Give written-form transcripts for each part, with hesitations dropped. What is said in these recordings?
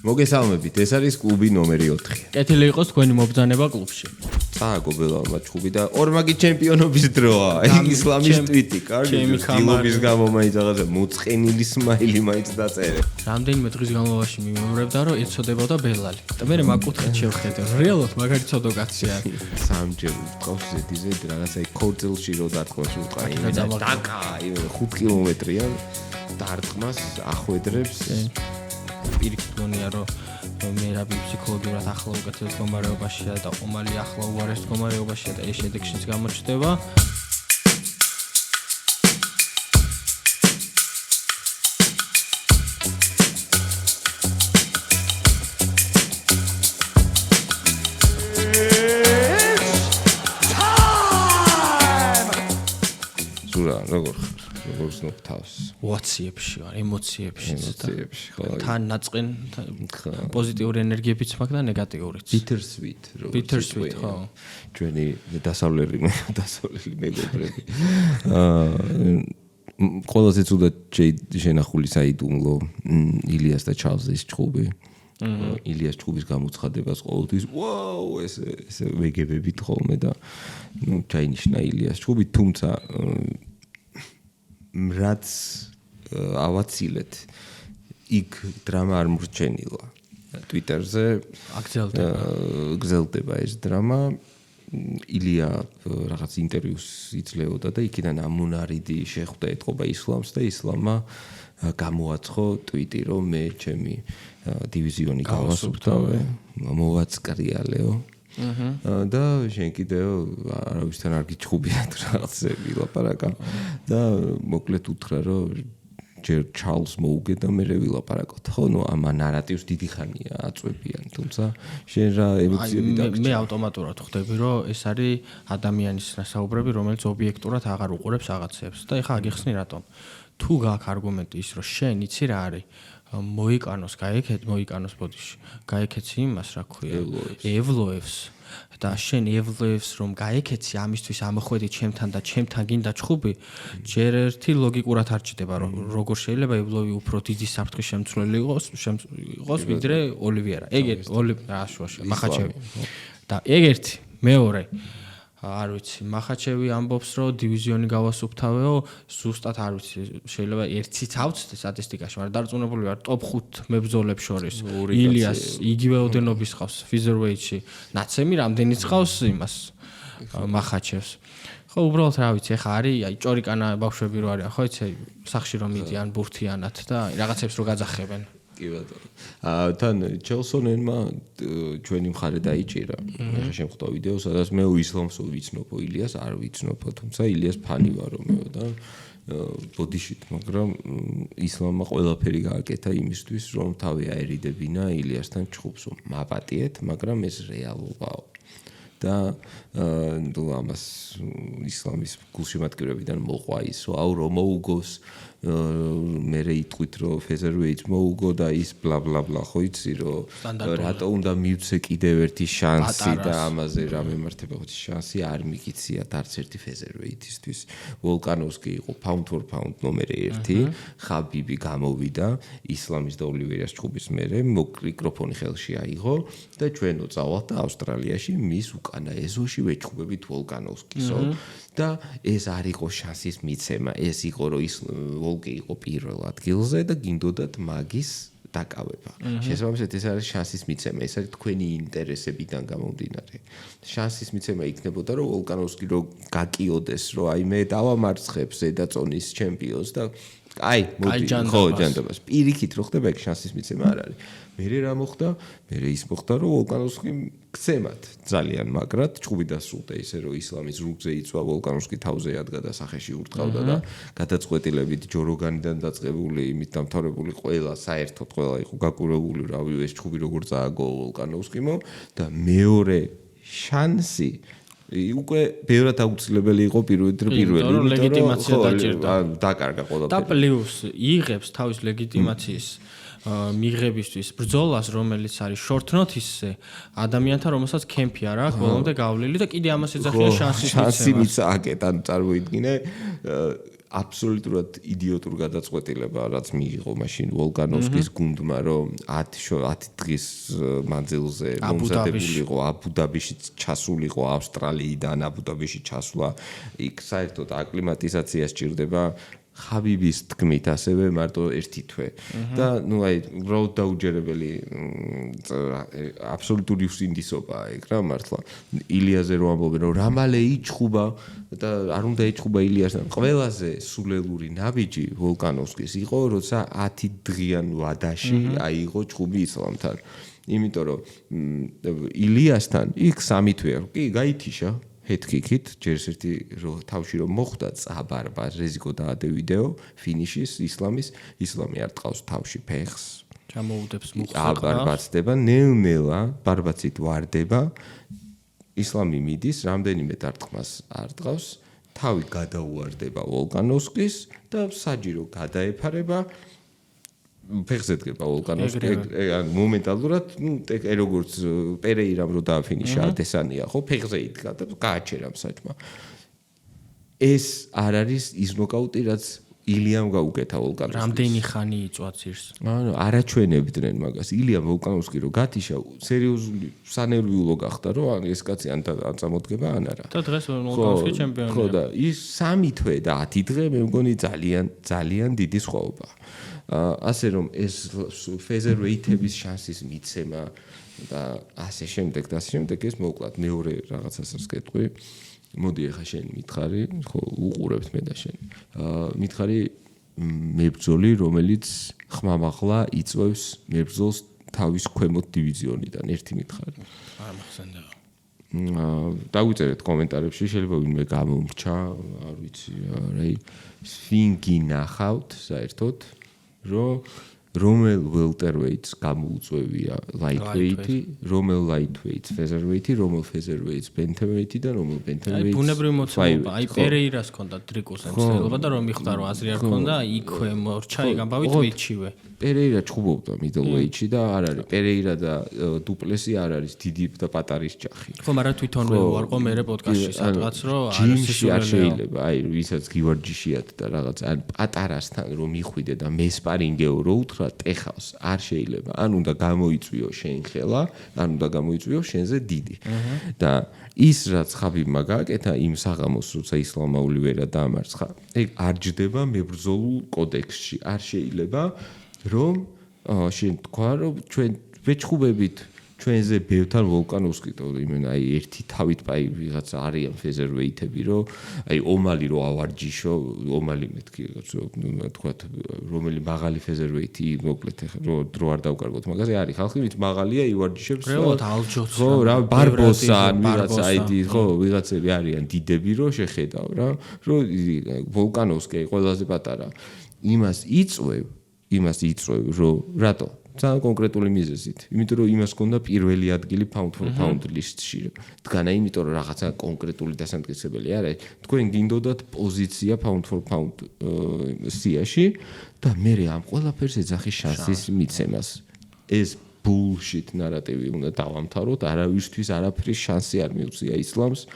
მოგესალმებით, ეს არის კლუბი ნომერი 4. კეთილი იყოს თქვენი მობრძანება კლუბში. წააგო ბელალმა ჩხუბი და ორმაგი ჩემპიონობის დროა. ეგ ისლამის ტვიტი, კარგი. ფილმის გამო მაინც რაღაცა მოწყენილი სმაილი მაინც დაწერე. რამდენიმე დღის განმავლობაში მიმეორებდა, რომ ეცოდებოდა ბელალი. და მე მაგკუთხედ შევხედე. რეალურად მაგარი ცოდოკაცია. სამჯერ ვყავს ზედიზე რაღაცა ქორწილში რო დარტყმას უყაი. დაკა, 5 კილომეტრია დარტყმას ახვედრებს. პირიქით გონია რომ მე რაბი ფსიქოლოგიურად ახლა უკეთეს მდგომარეობაშია და ყომალი ახლა უარეს მდგომარეობაშია და ეს შედეგშიც გამოჩნდება. ზურა, როგორ ზნობ თავს? ვაციებში ვარ, ემოციებში ხო. თან ნაწყენ პოზიტიური ენერგიებიც მაქვს და ნეგატიურიც. Bittersweet, ხო. ჩვენი დასავლელი მეგობრები. ყველაზე ცუდად შენახული საიდუმლო ილიას და ჩარლზის ჩხუბი. ილიას ჩხუბის გამოცხადებას ყოველთვის ვაუ ეს ვეგებებით ხოლმე და ჩაინიშნა ილიას ჩხუბი, თუმცა რაც ავაცილეთ იქ დრამა არ მორჩენილა ტვიტერზე გრძელდება ეს დრამა ილია რაღაც ინტერვიუს იძლეოდა და იქიდან ამუნარიდი შეხვდა ეთყობა ისლამს და ისლამმა გამოაცხო ტვიტი რომ მე ჩემი დივიზიონი გავასუფთავე მოვაწკრიალეო და შენ კიდევ არავისთან არ გიჩხუბია თუ რაღაცები ლაპარაკა და მოკლედ უთხრა რომ ჯერ ჩარლზ მოუგე და მე ვილაპარაკოთ ხო ნუ ამ ნარატივს დიდი ხანია აწვევიან თუმცა შენ რა ემოციები დაგჭირდა მე ავტომატურად ხვდები რომ ეს არის ადამიანის საუბრები რომელიც ობიექტურად აღარ უყურებს რაღაცებს და ეხლა აგიხსნი რატომ თუ გაქვს არგუმენტი ის რომ შენ იცი რა არის მოიკანოს ბოდიში გაიქეცი იმას რა ქვია ევლოევს და შენ ევლოევს რომ გაიქეცი ამისთვის ამოხვედი ჩემთან და ჩემთან გინდა ჩხუბი ჯერ ერთი ლოგიკურად არ ჭდება რომ როგორ შეიძლება ევლოვი უფრო დიდი საფრთხის შემცვლელი იყოს ვიდრე ოლივიერა ეგ მახაჩევი და ეგ ერთი მეორე არ ვიცი მახაჩევი ამბობს რომ დივიზიონი გავასუფთავეო ზუსტად არ ვიცი შეიძლება ერთიც ავწდე სტატისტიკაში მაგრამ დარწმუნებული ვარ ტოპ 5 მებრძოლებს შორის ილიას იგივე ოდენობის ხავს ფიზერვეიტში ნაცემი რამდენიც ხავს იმას მახაჩევს ხო უბრალოდ რა ვიცი ეხა არის აი ჭორიკანა ბავშვები რო არიან ხო იცი სახში რომ მიდიან ბურთიანად და რაღაცებს რო გაძახებენ კი ბატონო. თან ჩელსონენმა ჩვენი მხარე დაიჭირა. ეხლა შემხვდა ვიდეო, სადაც მე ისლამს ვიცნობო, ილიას არ ვიცნობო, თუმცა ილიას ფანი ვარო მე და ბოდიშით, მაგრამ ისლამმა ყველაფერი გააკეთა იმისთვის, რომ თავი აერიდებინა ილიასთან ჩხუბს. მაპატიეთ, მაგრამ ეს რეალობაა. და ამას ისლამის გულშემატკივრებიდან მოყვა ის, აუ რომ მოუგოს მე იტყვით რომ ფეზერვეიტს მოუგო და ის ბლა ბლა ბლა ხო იცი რომ რატო უნდა მივცე კიდევ ერთი შანსი და ამაზე რა მემართება ხო შანსი არ მიგიციათ არც ერთი ფეზერვეიტისთვის ვოლკანოვსკი იყო pound for pound ნომერი 1 ხაბიბი გამოვიდა ისლამის და ოლივიერას ჩხუბის მერე მიკროფონი ხელში აიღო და ჩვენო წავალთ და ავსტრალიაში მის უკანა ეზოში ვეჩხუბებით ვოლკანოვსკისო და ეს არ იყო შანსის მიცემა ეს იყო რომ ის ვოლკი იყო პირველ ადგილზე და გინდოდათ მაგის დაკავება. შესაბამისად ეს არის შანსის მიცემა, ეს არის თქვენი ინტერესებიდან გამომდინარე. შანსის მიცემა იქნებოდა რომ ვოლკანოვსკი რო გაკიოდეს, რომ აი მე დავამარცხებ ზედაწონის ჩემპიონს და აი მოდი ხო ჯანდაბას. პირიქით რო ხდება ეგ შანსის მიცემა არ არის. მერე რა მოხდა? მერე ის მოხდა რომ ვოლკანოვსკიმ გცემათ ძალიან მაგრად ჩხუბი დასრულდა ისე რომ ისლამის რუგზე იწვა ვოლკანოვსკი თავზე ადგა და სახეში ურტყავდა და გადაწყვეტილებით ჯოროგანიდან დაწყებული იმით დამთავრებული ყველა საერთოდ ყველა იყო გაკურებული რავი ეს ჩხუბი როგორ წააგო ვოლკანოვსკიმო და მეორე შანსი უკვე ბევრად აუცილებელი იყო პირველი ლეგიტიმაცია დაჭირდა დაკარგა ყველაფერი და პლუს იღებს თავის ლეგიტიმაციის მიღებისთვის ბრძოლას რომელიც არის short notice-ზე ადამიანთან რომელსაც კემპი არ აქვს ბოლომდე გავლილი და კიდე ამას ეძახიან შანსი მიცემას აკეთან წარმოიდგინე აბსოლუტურად იდიოტურ გადაწყვეტილება რაც მიიღო მაშინ ვოლკანოვსკის გუნდმა რომ 10 დღის მანძილზე მომზადებული იყო აბუ-დაბიში ჩასულიყო ავსტრალიიდან აბუ-დაბიში ჩასვლა იქ საერთოდ აკლიმატიზაცია სჭირდება ხაბიბის თქმით ასევე მარტო ერთი თვე და ნუ აი უბრალოდ დაუჯერებელი აბსოლუტური უსინდისობაა ეგ რა მართლა ილიაზე რომ ამბობენ რომ რამალე იჩხუბა და არ უნდა იჩხუბა ილიასთან ყველაზე სულელური ნაბიჯი ვოლკანოვსკის იყო როცა 10 დღიან ვადაში აიღო ჩხუბი ისლამთან იმიტომ რომ ილიასთან იქ 3 თვეა კი გაითიშა ჰეთქიქით ჯერს ერთი თავში რომ მოხვდა წაბარბა რეზიკო დაადევიდეო ფინიშის ისლამი არ ტყავს თავში ფეხს ჩამოუდებს მუხს აბარბაცდება ნელ-ნელა ბარბაცით ვარდება ისლამი მიდის რამდენიმე დარტყმას არ ტყავს თავი გადაუვარდება ვოლკანოვსკის და საჯირო გადაეფარება ფეხზე დგება ვოლკანოვსკი ან მომენტალურად ნუ როგორც პერეირამ რო დააფინიშა ადესანია ხო ფეხზე იდგა და გააჩერა საჭმა ეს არ არის ის ნოკაუტი რაც ილიამ გაუკეთა ვოლკანოვსკის რამდენი ხანი იწვა ძირს ანუ არაჩვენებდნენ მაგას ილიამ ვოლკანოვსკი რო გათიშა სერიოზული სანერვიულო გახდა რომ ეს კაცი ან წამოდგება ან არა და დღეს ვოლკანოვსკი ჩემპიონია ხო და ის 3 თვე და 10 დღე მე მგონი ძალიან დიდი სხვაობაა ასე რომ ეს ფეზერვეითების შანსის მიცემა და ასე შემდეგ ეს მოკლედ მეორე რაღაცასაც გეტყვი მოდი ახლა შენ მითხარი ხო უყურებთ მე და შენ მითხარი მებრძოლი რომელიც ხმამაღლა იწვევს მებრძოლს თავის ქვემოთ დივიზიონიდან ერთი მითხარი არ მახსენდება დაგვიწერეთ კომენტარებში შეიძლება ვინმე გამომრჩა არ ვიცი რა სვინგი ნახავთ საერთოდ რომელ welterweights გამოუწვევია lightweight-ი, რომელ lightweights featherweight-ი, რომელ featherweights bantamweight-ი და რომელ bantamweights. აი ბუნებრივი მოცემულობა, აი პერეირას ჰქონდა დრიკუსს ცდილობა და რომ მიხდა რომ აზრი არ ჰქონდა, იქვე მორჩა იგამბავი ტვიჩივე. პერეირა ჩხუბობდა middleweight-ში და არ არის პერეირა და დუპლესი არ არის დიდი და პატარის ჯახი. ხო, მაგრამ თვითონ ვარყო მე პოდკასტში სადღაც რომ არ შეიძლება, აი ვისაც გივარჯიშიათ და რაღაც ან პატარასთან რომ მიხვიდე და მესპარინგეო რო უთხრა ტეხავს არ შეიძლება. ან უნდა გამოიწვიო შენ ხელა, ან უნდა გამოიწვიო შენზე დიდი. და ის რაც ხაბიბმა გააკეთა იმ საღამოს როცა ისლამაული ვერა დაამარცხა, ეგ არ ჯდება მებრძოლულ კოდექსში. არ შეიძლება რომ შენ თქვა რომ ჩვენ ვეჩხუბებით ჩვენზე ბევრთან ვოლკანოვსკი იმენ აი ერთი თავით პაი ვიღაცა არიან featherweight-ები რომ აი ომალი რო ავარჯიშო ომალი მეთქი თქვა რომელი მაღალი featherweight-ი მოკლედ რო დრო არ დავკარგოთ მაგაზე არის ხალხი ვით მაღალია ივარჯიშებს ხო რა ბარბოსა ან ვიღაცა აიდი ხო ვიღაცები არიან დიდები რო შეხედავ რა რომ ვოლკანოვსკი ყველაზე პატარა იმას იწვევ რომ რატო ძალიან კონკრეტული მიზეზით. იმიტომ რომ იმას ჰქონდა პირველი ადგილი pound for pound list-ში. დგანა იმიტომ რომ რაღაცა კონკრეტული დასამტკიცებელი არის. თქვენ გინდოდათ პოზიცია pound for pound სიაში და მე ამ ყველაფერს ეძახის შანსის მიცემას. ეს bullshit ნარატივი უნდა დავამთავროთ. არავისთვის არაფრის შანსი არ მიუწია ისლამს.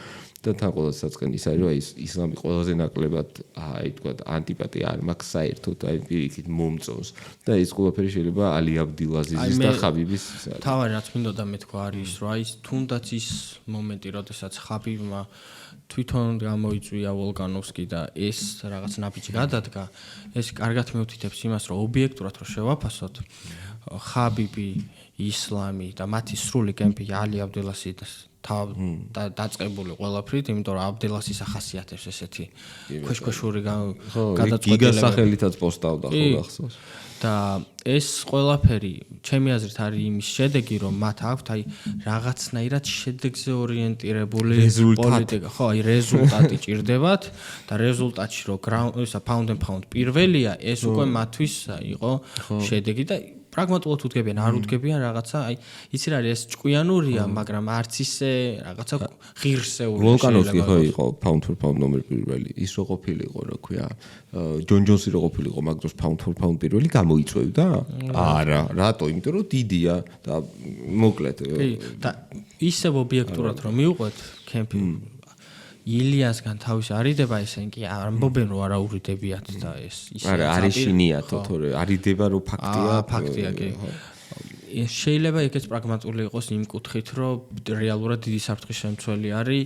და თან ყოველს საწყენ ის არის რომ ისლამი ყველაზე ნაკლებად აი თქვა ანტიპატია არ მაქვს საერთოდ აი პირიქით მომწონს და ეს ყველაფერი შეიძლება ალი აბდილაზიზის და ხაბიბის თავარი რაც მინდოდა მე თქვა არის რომ აი თუნდაც ის მომენტი როდესაც ხაბიბმა თვითონ გამოიწვია ვოლკანოვსკი და ეს რაღაც ნაბიჯი გადადგა ეს კარგად მეუთითებს იმას რომ ობიექტურად რო შევაფასოთ ხაბიბი ისლამი და მათი სრული კემპი ალი აბდილაზიზის და დაწყებული ყველაფრით, იმიტომ რომ აბდელასის ახასიათებს ესეთი ქვეშ-ქვეშური გადაწყვეტილება. გიგასახელითაც პოსტავდა ხო გახსოვს. და ეს ყველაფერი, ჩემი აზრით არის იმის შედეგი, რომ მათ აქვთ აი რაღაცნაირად შედეგზე ორიენტირებული პოლიტიკა. ხო, აი რეზულტატი ჭირდებათ და რეზულტატში რო pound and pound პირველია, ეს უკვე მათთვის იყო შედეგი და პრაგმატულად უდგებიან, არ უდგებიან რაღაცა, აი, იცი რა არის, ეს ჭკვიანურია, მაგრამ არც ისე რაღაცა ღირსეული შეიძლება. ვოლკანოვსკი ხო იყო pound for pound ნომერ პირველი. ის რო ყოფილიყო, რა ქვია, ჯონ ჯონსი რო ყოფილიყო, მაგ დროს pound for pound პირველი გამოიწვევდა? არა, რატო? იმიტომ რომ დიდია და მოკლედ. კი, და ისევ ობიექტურად რომ მივყვეთ კემპი ილიასგან თავის არიდება ისინი კი ამბობენ რომ არა ურიდებიათ და ეს ისე არა არიშინიათო თორე არიდება რომ ფაქტია კი შეიძლება ეგეც პრაგმატული იყოს იმ კუთხით რომ რეალურად დიდი საფრთხის შემცველი არის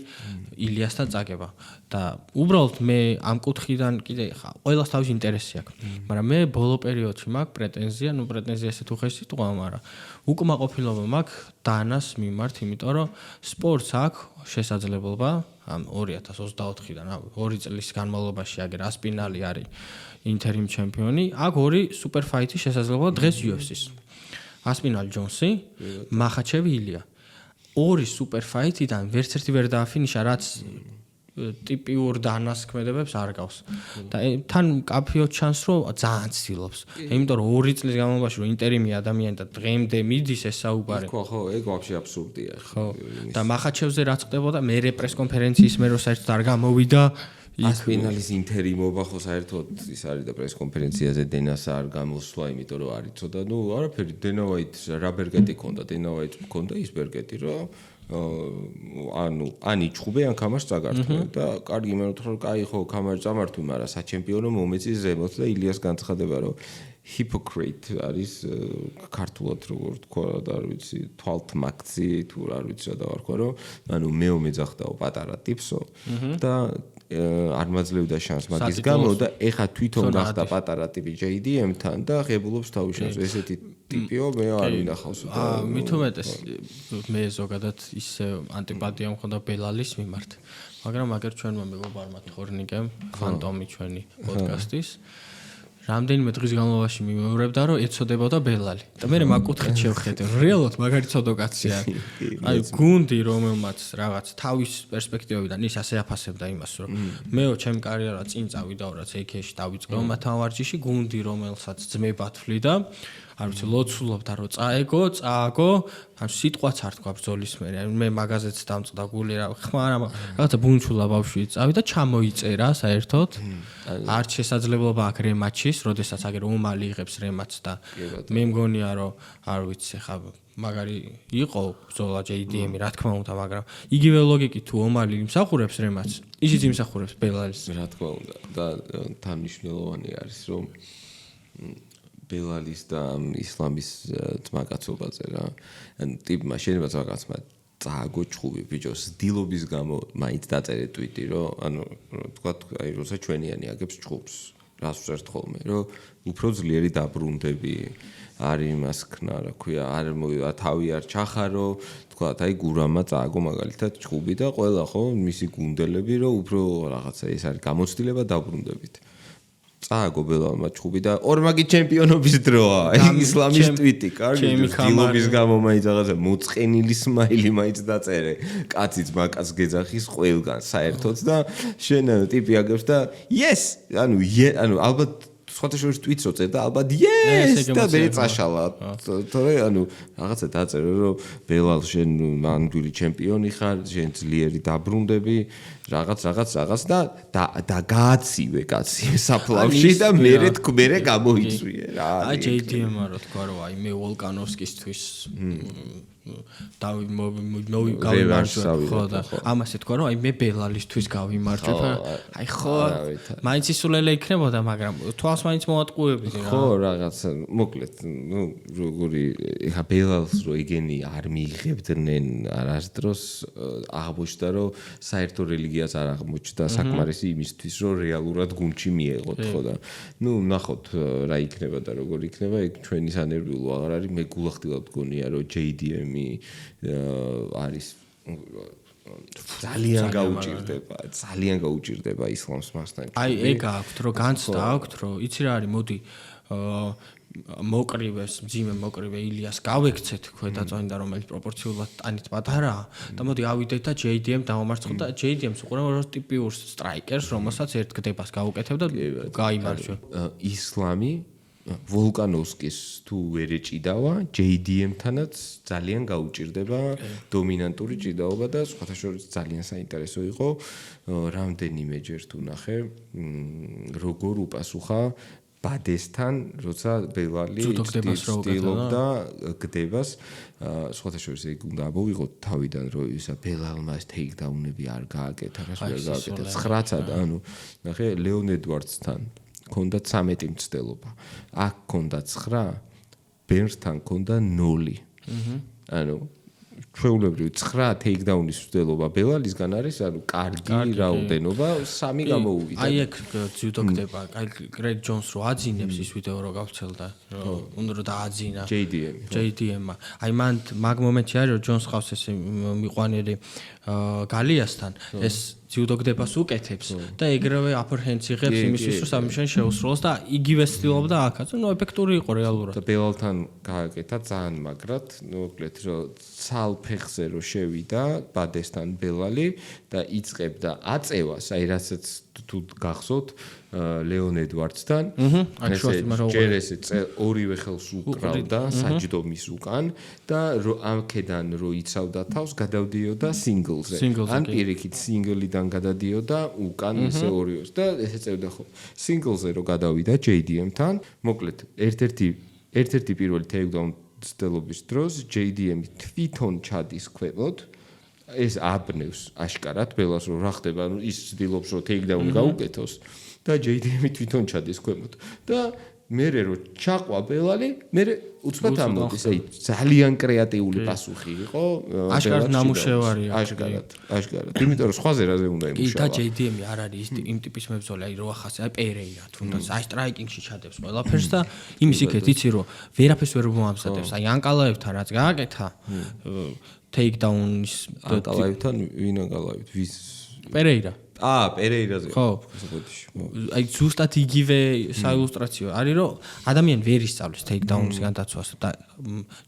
ილიასთან წაგება და უბრალოდ მე ამ კუთხიდან კიდე ყველას თავის ინტერესი აქვს მაგრამ მე ბოლო პერიოდში მაქვს პრეტენზია პრეტენზია ესე თუ ხეს სიტყვა მაგრამ უკმაყოფილება მაქვს დანას მიმართ იმიტომ რომ სპორტს აქვს შესაძლებლობა ამ 2024-დან 2 წლის განმავლობაში აგერ ასპინალი არის ინტერიმ ჩემპიონი აქ 2 სუპერ ფაითის შესაძლებლობა დღეს UFC-ს ასპინალ ჯონსი, მახაჩევი ილია. 2 სუპერ ფაითიდან ვერც ერთი ვერ დააფინიშა, რაც ტიპიურ დანასქმედებებს არ გავს. და თან კაფეო ჩანს, რომ ძალიან ცდილობს. იმიტომ რომ 2 წლის განმავლობაში რომ ინტერიმი ადამიანი და დღემდე მიდის ეს საუბარი. ხო, ეგ ვაფშე აბსურდია. ხო. და მახაჩევზე რაც ხდებოდა, მე პრეს კონფერენციის მე რო საერთოდ არ გამოვიდა ასპინალის ინტერიმობა ხო საერთოდ ის არის და პრეს კონფერენციაზე დენას არ გამოსვლა, იმიტომ რომ არ იცოდა, არაფერი დენა ვაიტს რა ბერგეტი ქონდა, დენა ვაიტს ქონდა ის ბერგეტი, რომ ან იჩხუბე, ან კამარს წაგართმევ და კარგი მე ვთქვა, რომ კაი ხო, კამარი წამართვი, მაგრამ საჩემპიონო მომეწი ზემოთ და ილიას განცხადება, რომ hypocrite არის ქართულად როგორ თქვა და არ ვიცი თვალთმაქცი თუ არ ვიცი რა დავარქვა რომ მე მეძახდაო პატარა ტიპსო და არ მაძლევდა შანს მაგის გამო და ეხა თვითონ გახდა პატარა ტიპი JDM-თან და ღებულობს თავის შანს ესეთი ტიპიო მე არ ვინახავს და მით უმეტეს მე ზოგადად ისე ანტიპათია მქონდა ბელალის მიმართ მაგრამ მაგერ ჩვენმა მეგობარმა თორნიკემ ფანტომი ჩვენი პოდკასტის რამდენიმე დღის განმავლობაში მიმეორებდა რომ ეცოდებოდა ბელალი და მე მაგკუთხით შევხედე რეალურად მაგარი ცოდოკაცია აი გუნდი რომელმაც რაღაც თავის პერსპექტივიდან ის ასე აფასებდა იმას რომ მეო ჩემ კარიერა წინ წავიდა რაც AK-ში დავიწყო მათან ვარჯიში გუნდი რომელსაც ძმება თვლიდა არ ვიცი ლოცულობდა რომ წააგო ან სიტყვაც არ თქვა ბრძოლის მე მაგაზეც დამწყდა გული რა ხმარა რაღაცა ბუნჩულა ბავშვი წავიდა ჩამოიწერა საერთოდ არ შესაძლებლობა აქვს რემატჩის როდესაც აგერ უმალი იღებს რემატჩს და მე მგონია რომ არ ვიცი ხა მაგარი იყო ბრძოლა JDM-ი რა თქმა უნდა მაგრამ იგივე ლოგიკით თუ უმალი იმსახურებს რემატჩს ისიც იმსახურებს ბელალის რა თქმა უნდა და თან მნიშვნელოვანი არის რომ ბელალის და ისლამის ძმაკაცობაზე რა ან ტიპმა შეიძლება ძმაკაცმა წააგო ჩხუბი ბიჭოს დილობის გამო მაინც დაწერე ტვიტი რომ ანუ თქვა აი როცა ჩვენიანი აგებს ჩხუბს რას ვწერთ ხოლმე რომ უფრო ძლიერი დაბრუნდები არის იმას ქნა რა ქვია არ თავი არ ჩახარო თქვა აი გურამა წააგო მაგალითად ჩხუბი და ყველა ხო მისი გუნდელები რომ უფრო რაღაცა ეს არის გამოცდილება დაბრუნდებით წააგო ბელალმა ჩხუბი და ორმაგი ჩემპიონობის დროა ისლამის ტვიტი კარგი დილობის გამო მაინც რაღაცა მოწყენილი სმაილი მაინც დაწერე კაციც მაკაც გეძახის ყველგან საერთოდ და შენ ტიპი აგებს და yes ანუ ალბათ სხვათა შორის ტვიტს რო წერდა ალბათ yes და მე წაშალა თორე ანუ რაღაცა დაწერე რომ ბელალ შენ მანდვილი ჩემპიონი ხარ შენ ძლიერი დაბრუნდები რაღაც და გააცივე კაცი საფლავში და მე გამოიწვიე რა აი JDM-მა რო თქვა რომ აი მე ვოლკანოვსკისთვის გავიმარჯვე ხო და ამას ეთქვა რომ აი მე ბელალისთვის გავიმარჯვე აი ხო მაინც ისულელე იქნებოდა მაგრამ თვალს მაინც მოატყუებდი რა ხო რაღაც მოკლედ ნუ როგორი ეხა ბელალს რო იგენი არ მიიღებდნენ არასდროს აღმოჩნდა რომ საერთო რელიგიას არ აღმოჩნდა საკმარისი იმისთვის რომ რეალურად გუნდში მიეღოთ ხო და ნუ ნახოთ რა იქნება და როგორ იქნება ეგ ჩვენი სანერვიულო აღარ არის მე გულახდილად გონია რომ JDM არის ძალიან გაუჭირდება ისლამს მასთან. აი ეგ აქვს რომ განცდა აქვს რომ იცი რა არის მოდი მოკრივეს მძიმე მოკრივე ილიას გავექცეთ ქვედაწონდა რომელიც პროპორციულად ტანით პატარაა და მოდი ავიდეთ და JDM დავამარცხოთ და JDM-ს უყურებთ ტიპიურ სტრაიკერს რომელსაც ერთ გდებას გაუკეთებ და გაიმარჯვე. ისლამი ვოლკანოვსკის თუ ვერ ეჭიდავა JDM-თანაც ძალიან გაუჭირდება დომინანტური ჭიდაობა და სხვათა შორის ძალიან საინტერესო იყო რამდენიმეჯერ თუ ნახე როგორ უპასუხა ბადესთან, როცა ბელალი ცდილობდა გდებას, სხვათა შორის ეგ უნდა ამოვიღოთ თავიდან, რომ ისა ბელალმა ეს ტეიქდაუნები არ გააკეთა, რას ვერ გააკეთა. 9-ად, ანუ ნახე, ლეონ ედვარდსთან ქონდა 13 მცდელობა. აქ ქონდა 9, ბერნსთან ქონდა 0. ანუ ჩვეულებრივ 9 ტეიქდაუნის მცდელობა ბელალისგან არის, ანუ კარგი რაოდენობა, 3 გამოუვიდა. აი ეგ ძიუდო გდება, აი გრეგ ჯონს რო აძინებს ის ვიდეო რო გავცელდა, უნდა რომ დააძინა JDM-მა. აი მან მაგ მომენტი არის, რომ ჯონს ყავს ეს მიყვანილი გალიასთან, ეს ძიუდო გდებას უკეთებს და ეგრევე upper hands იღებს იმისთვის, რომ submission შეუსრულოს და იგივე ცდილობდა აქაც. ნუ ეფექტური იყო რეალურად. და ბელალთან გააკეთა ძალიან მაგრად, მოკლედ რომ ცალ ფეხზე რო შევიდა ბადესთან ბელალი და იწყებდა აწევას, აი რასაც თუ გახსოვთ ლეონ ედვარდსთან, ჯერ ესე ორივე ხელს უკრავდა საჯდომის უკან და ამქედან რო იცავდა თავს, გადავდიოდა სინგლზე. ან პირიქით სინგლიდან გადადიოდა უკან ისე ორივეს და ესე წევდა ხო. სინგლზე რო გადავიდა JDM-თან, მოკლედ ერთ-ერთი პირველი ტეიქდაუნ ცდელობის დროს JDM-ი თვითონ ჩადის ქვემოთ. ეს აბნევს აშკარად ბელას რომ რა ხდება, ანუ ის ცდილობს რომ ტეიქდაუნი გაუკეთოს და JDM-ი თვითონ ჩადის ქვემოთ და მერე რო ჩაყვა ბელალი, მერე უცბად ამოდის, აი ძალიან კრეატიული პასუხი იყო. აშკარად ნამუშევარია. აშკარად. იმიტომ რომ სხვაზე რაზე უნდა იმუშავა. და JDM-ი არ არის იმ ტიპის მებრძოლი, აი რო ახასე, აი პერეირა თუნდაც, აი სტრაიკინგში ჩადებს ყველაფერს და იმის იქეთ იცი რომ ვერაფერს ვერ მოამზადებს. აი ანკალაევთან რაც გააკეთა ტეიქდაუნის ანკალაევთან ვინ ანკალაევთ? ვის? პერეირა. პერეირაზე. ხო. აი ზუსტად იგივე საილუსტრაციო არის რომ ადამიანი ვერ ისწავლის ტეიქდაუნის განდაცვას და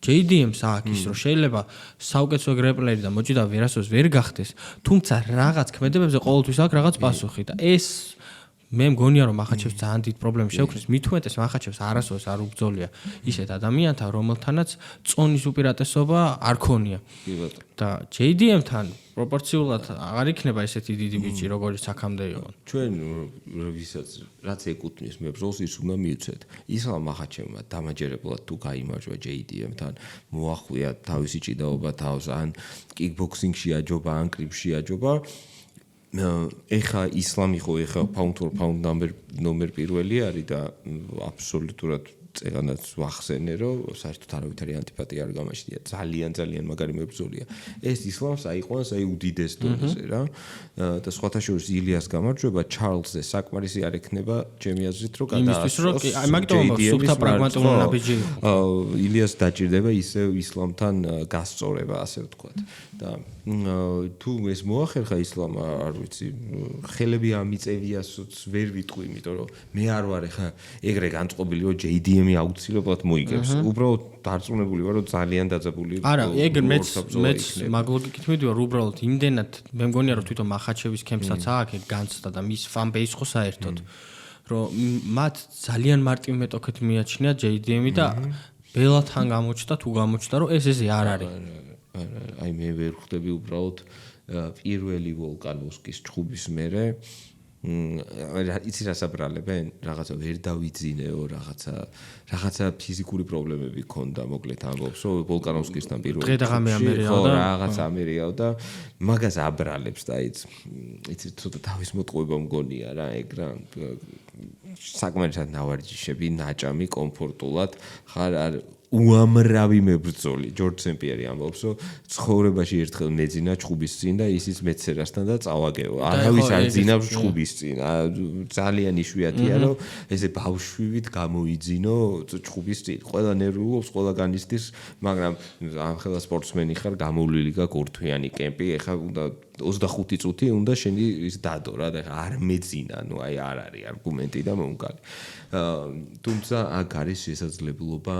JDM-ს აქვს ის რომ შეიძლება საუკეთესო გრეპლერი და მოჭიდა ვერასოდეს ვერ გახდეს, თუმცა რაღაც ქმედებებზე ყოველთვის აქვს რაღაც პასუხი და ეს მე მგონია რომ მახაჩევს ძალიან დიდ პრობლემებს შეუქმნის, მით უმეტეს მახაჩევს არასოდეს არ უბრძოლია ისეთ ადამიანთან, რომელთანაც წონის უპირატესობა არ ქონია. და JDM-თან პროპორციულად აღარ იქნება ესეთი დიდი ბიჭი, როგორც აქამდე იყო. ჩვენ ვისაც რაც ეკუთვნის მებრძოლს, ის უნდა მიუცეთ. ისლამ მახაჩევმა დამაჯერებლად თუ გაიმარჯვა JDM-თან, მოახვია თავისი ჭიდაობა თავს, ან კიკბოქსინგში აჯობა, ან კრიბში აჯობა. ეხა ისლამი ხო ეხა pound for pound ნომერ პირველი არის და აბსოლუტურად წეგანაც ვახსენე რომ საერთოდ არავითარი ანტიპათია არ გამაჩნია, ძალიან მაგარი მებრძოლია. ეს ისლამს აიყვანს აი უდიდეს დონეზე რა და სხვათა შორის ილიას გამარჯვება ჩარლზზე საკმარისი არ ექნება ჩემი აზრით რომ იმისთვის რომ აი მაგიტომ სუფთა პრაგმატული ნაბიჯი ილიას დაჭირდება ისევ ისლამთან გასწორება ასე ვთქვათ და თუ ეს მოახერხა ისლამ არ ვიცი ხელები ამიწევიასოც ვერ ვიტყვი იმიტომ რომ მე არ ვარ ეხა ეგრე განწყობილი რომ JDM-ი აუცილებლად მოიგებს უბრალოდ დარწმუნებული ვარ რომ ძალიან დაძაბული არა ეგ მეც მაგ ლოგიკით მივიდივარ უბრალოდ იმდენად მე მგონია რომ თვითონ მახაჩევის კემპსაც აქვს ეგ განცდა და მის ფან-ბეის ხო საერთოდ რომ მათ ძალიან მარტივ მეტოქეთ მიაჩნია JDM-ი და ბელათან გამოჩნდა თუ გამოჩნდა რომ ესე არ არის აი მე ვერ ხვდები უბრალოდ პირველი ვოლკანოვსკის ჩხუბის მერე იცი რა საბრალებენ რაღაცა ვერ დავიძინეო რაღაცა ფიზიკური პრობლემები ქონდა მოკლედ ამბობს რომ ვოლკანოვსკისთან პირველ დღე-დღამე ამერიაო და რაღაცა ამერიაო და მაგას აბრალებს და იცი ცოტა თავის მოტყუება მგონია რა ეგ რა საკმარისად ნავარჯიშები ნაჭამი კომფორტულად ხარ არ უამრავი მებრძოლი ჯორჯ სენ-პიერი ამბობს რომ ცხოვრებაში ერთხელ მეძინა ჩხუბის წინ და ისიც მეცერასთან და წავაგეო არავის არ ძინავს ჩხუბის წინ ძალიან იშვიათია რომ ესე ბავშვივით გამოიძინო ჩხუბის წინ ყველა ნერვიულობს ყველა განიცდის მაგრამ ამხელა სპორტსმენი ხარ გამოვლილი გაქვს ორთვიანი კემპი ეხლა უნდა 25 წუთი უნდა შენი ის დადო რა და არ მეძინა ნუ აი არ არის არგუმენტი და მომკალი თუმცა აქ არის შესაძლებლობა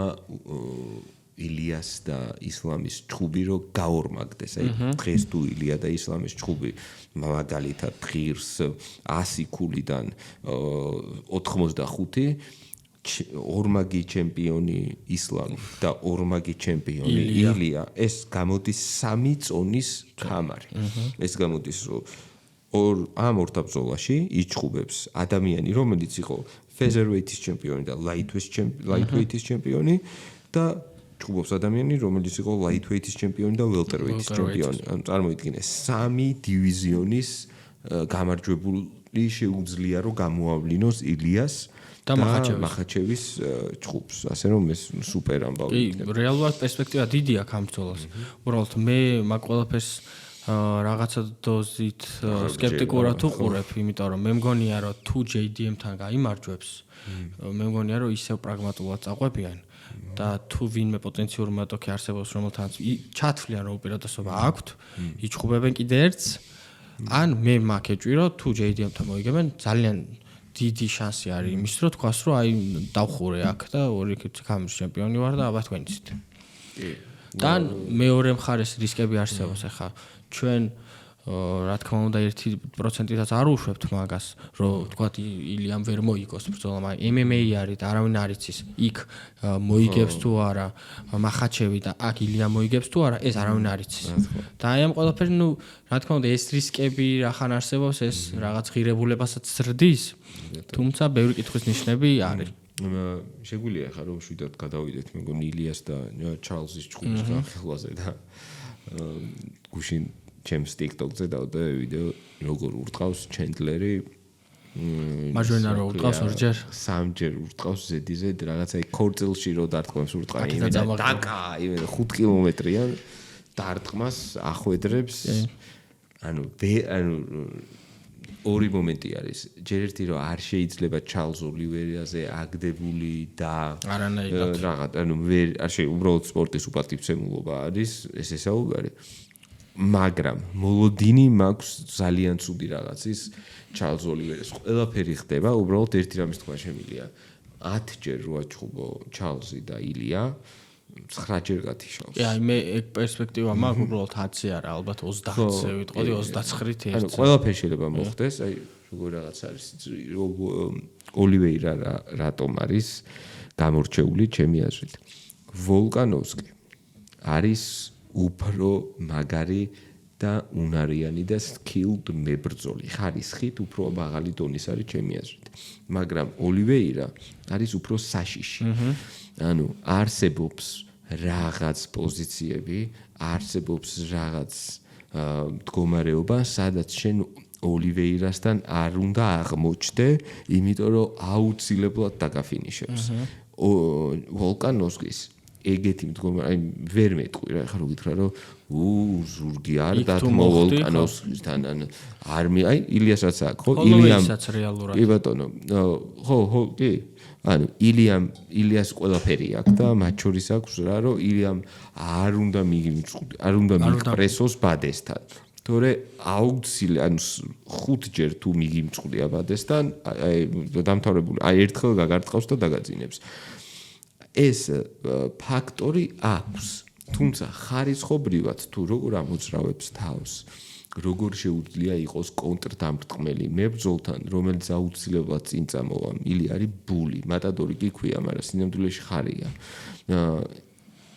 ილიას და ისლამის ჩხუბი რო გაორმაგდეს აი დღეს თუ ილია და ისლამის ჩხუბი მაგალითად ღირს 100 ქულიდან 85 ორმაგი ჩემპიონი ისლამი და ორმაგი ჩემპიონი ილია ეს გამოდის 3 წონის ქამარი ეს გამოდის რომ ამ ორთაბრძოლაში იჩხუბებს ადამიანი რომელიც იყო featherweight-ის ჩემპიონი და lightweight-ის ჩემპიონი და ჭუბობს ადამიანი, რომელიც იყო lightweight-ის ჩემპიონი და welterweight-ის ჩემპიონი. ანუ წარმოიდგინე, 3 დივიზიონის გამარჯვებული შეუძლია რომ გამოავლინოს ილიას და მახაჩევის ჭუბს. ასე რომ ეს სუპერ ამბავი. კი, რეალურად პერსპექტივა დიდი აქვს ამ ბრძოლას. უბრალოდ მე მაგ ყველაფერს რაღაცა დოზით სკეპტიკურად უყურებ, იმიტომ რომ მე მგონია რომ თუ JDM-თან გაიმარჯვებს, მე მგონია რომ ისევ პრაგმატულად წაყვებიან და თუ ვინმე პოტენციურ მატოქი არსებობს, რომელთანაც ჩათვლიან რომ უპირატესობა აქვთ, იჩხუბებენ კიდე ერთს, ან მე მაგ ეჭვირო თუ JDM-თან მოიგებენ, ძალიან დიდი შანსი არის იმის, რომ თქვას, რომ აი დავხურე აქ და ორი კამერის ჩემპიონი ვარ და აბა თქვენ იცით. კი. და მეორე მხარეს რისკები არსებობს ახლა ჩვენ რა თქმა უნდა 1%-იც არ უშვებთ მაგას, რომ თქვა ილიამ ვერ მოიგოს ბრძოლა, მაგრამ MMA არის და არავინ არ იცის იქ მოიგებს თუ არა მახაჩევი და აქ ილია მოიგებს თუ არა, ეს არავინ არ იცის. და აი ამ ყველაფერი, ნუ რა თქმა უნდა ეს რისკები რახან არსებობს, ეს რაღაც ღირებულებასაც ზრდის, თუმცა ბევრი კითხვის ნიშნები არის. შეგვიძლია ხა რომ შვიდად გადავიდეთ მე მგონი ილიას და ჩარლზის ჭუბის განხილვაზე და გუშინ ჩემს TikTok-ზე დავდე ვიდეო როგორ ურტყავს ჩენდლერი მაჟორინა რო ურტყავს ორჯერ 3ჯერ ურტყავს ზედიზედ რაღაცა ქორწილში რო დარტყმებს ურტყა იმედა დაკა იმედა 5 კილომეტრიან დარტყმას ახვედრებს ანუ ორი მომენტი არის. ჯერ ერთი რომ არ შეიძლება ჩარლზ ოლივერიაზე აგდებული და არანაირად რაღაც ანუ ვერ არ შეიძლება უბრალოდ სპორტის უპატივცემულობა არის ეს ესაუბარი. მაგრამ მოლოდინი მაქვს ძალიან ცუდი რაღაცის ჩარლზ ოლივერეს. ყველაფერი ხდება, უბრალოდ ერთი რამის თქვა შემიძლია. 10ჯერ რო აჩხუბო ჩარლზი და ილია 9ჯერ გათიშავს. აი მე ეგ პერსპექტივა მაქვს უბრალოდ 10-ზე არა, ალბათ 30-ზე ვიტყოდი 29-ით ერთ. ანუ ყველაფერი შეიძლება მოხდეს, აი როგორ რაღაც არის ოლივეირა რატომ არის გამორჩეული ჩემი აზრით. ვოლკანოვსკი არის უფრო მაგარი და უნარიანი და skilled მებრძოლი. ხარისხით უფრო მაღალი დონის არის ჩემი აზრით. მაგრამ ოლივეირა არის უფრო საშიში. ანუ არსებობს რაღაც პოზიციები, არსებობს რაღაც მდგომარეობა, სადაც შენ ოლივეირასთან არ უნდა აღმოჩნდე, იმიტომ რომ აუცილებლად დაგაფინიშებს. ვოლკანოვსკის ეგეთი მდგომარეობა, ვერ მეტყვი რა, ხა რო გითხრა რომ ზურგი არ დათმო ვოლკანოვსკისთან, ანუ არ აი ილიასაც აქვს, ხო? ილიასაც რეალურად. კი ბატონო. ხო, კი. ანუ ილიას ყველაფერი აქვს და მათ შორის აქვს რა, რომ ილიამ არ უნდა მიგპრესოს ბადესთან. თორე აუცილებლად ანუ 5ჯერ თუ მიგიმწყვლია ბადესთან, აი დამთავრებული, აი ერთხელ გაგარტყავს და დაგაძინებს. ეს ფაქტორი აქვს, თუმცა ხარისხობრივად თუ როგორ ამოძრავებს თავს, როგორ შეუძლია იყოს კონტრდამბრტყმელი მებრძოლთან, რომელიც აუცილებლად წინ წამოვა. ილი არის ბული, მატადორი კი ქვია, მაგრამ სინამდვილეში ხარია.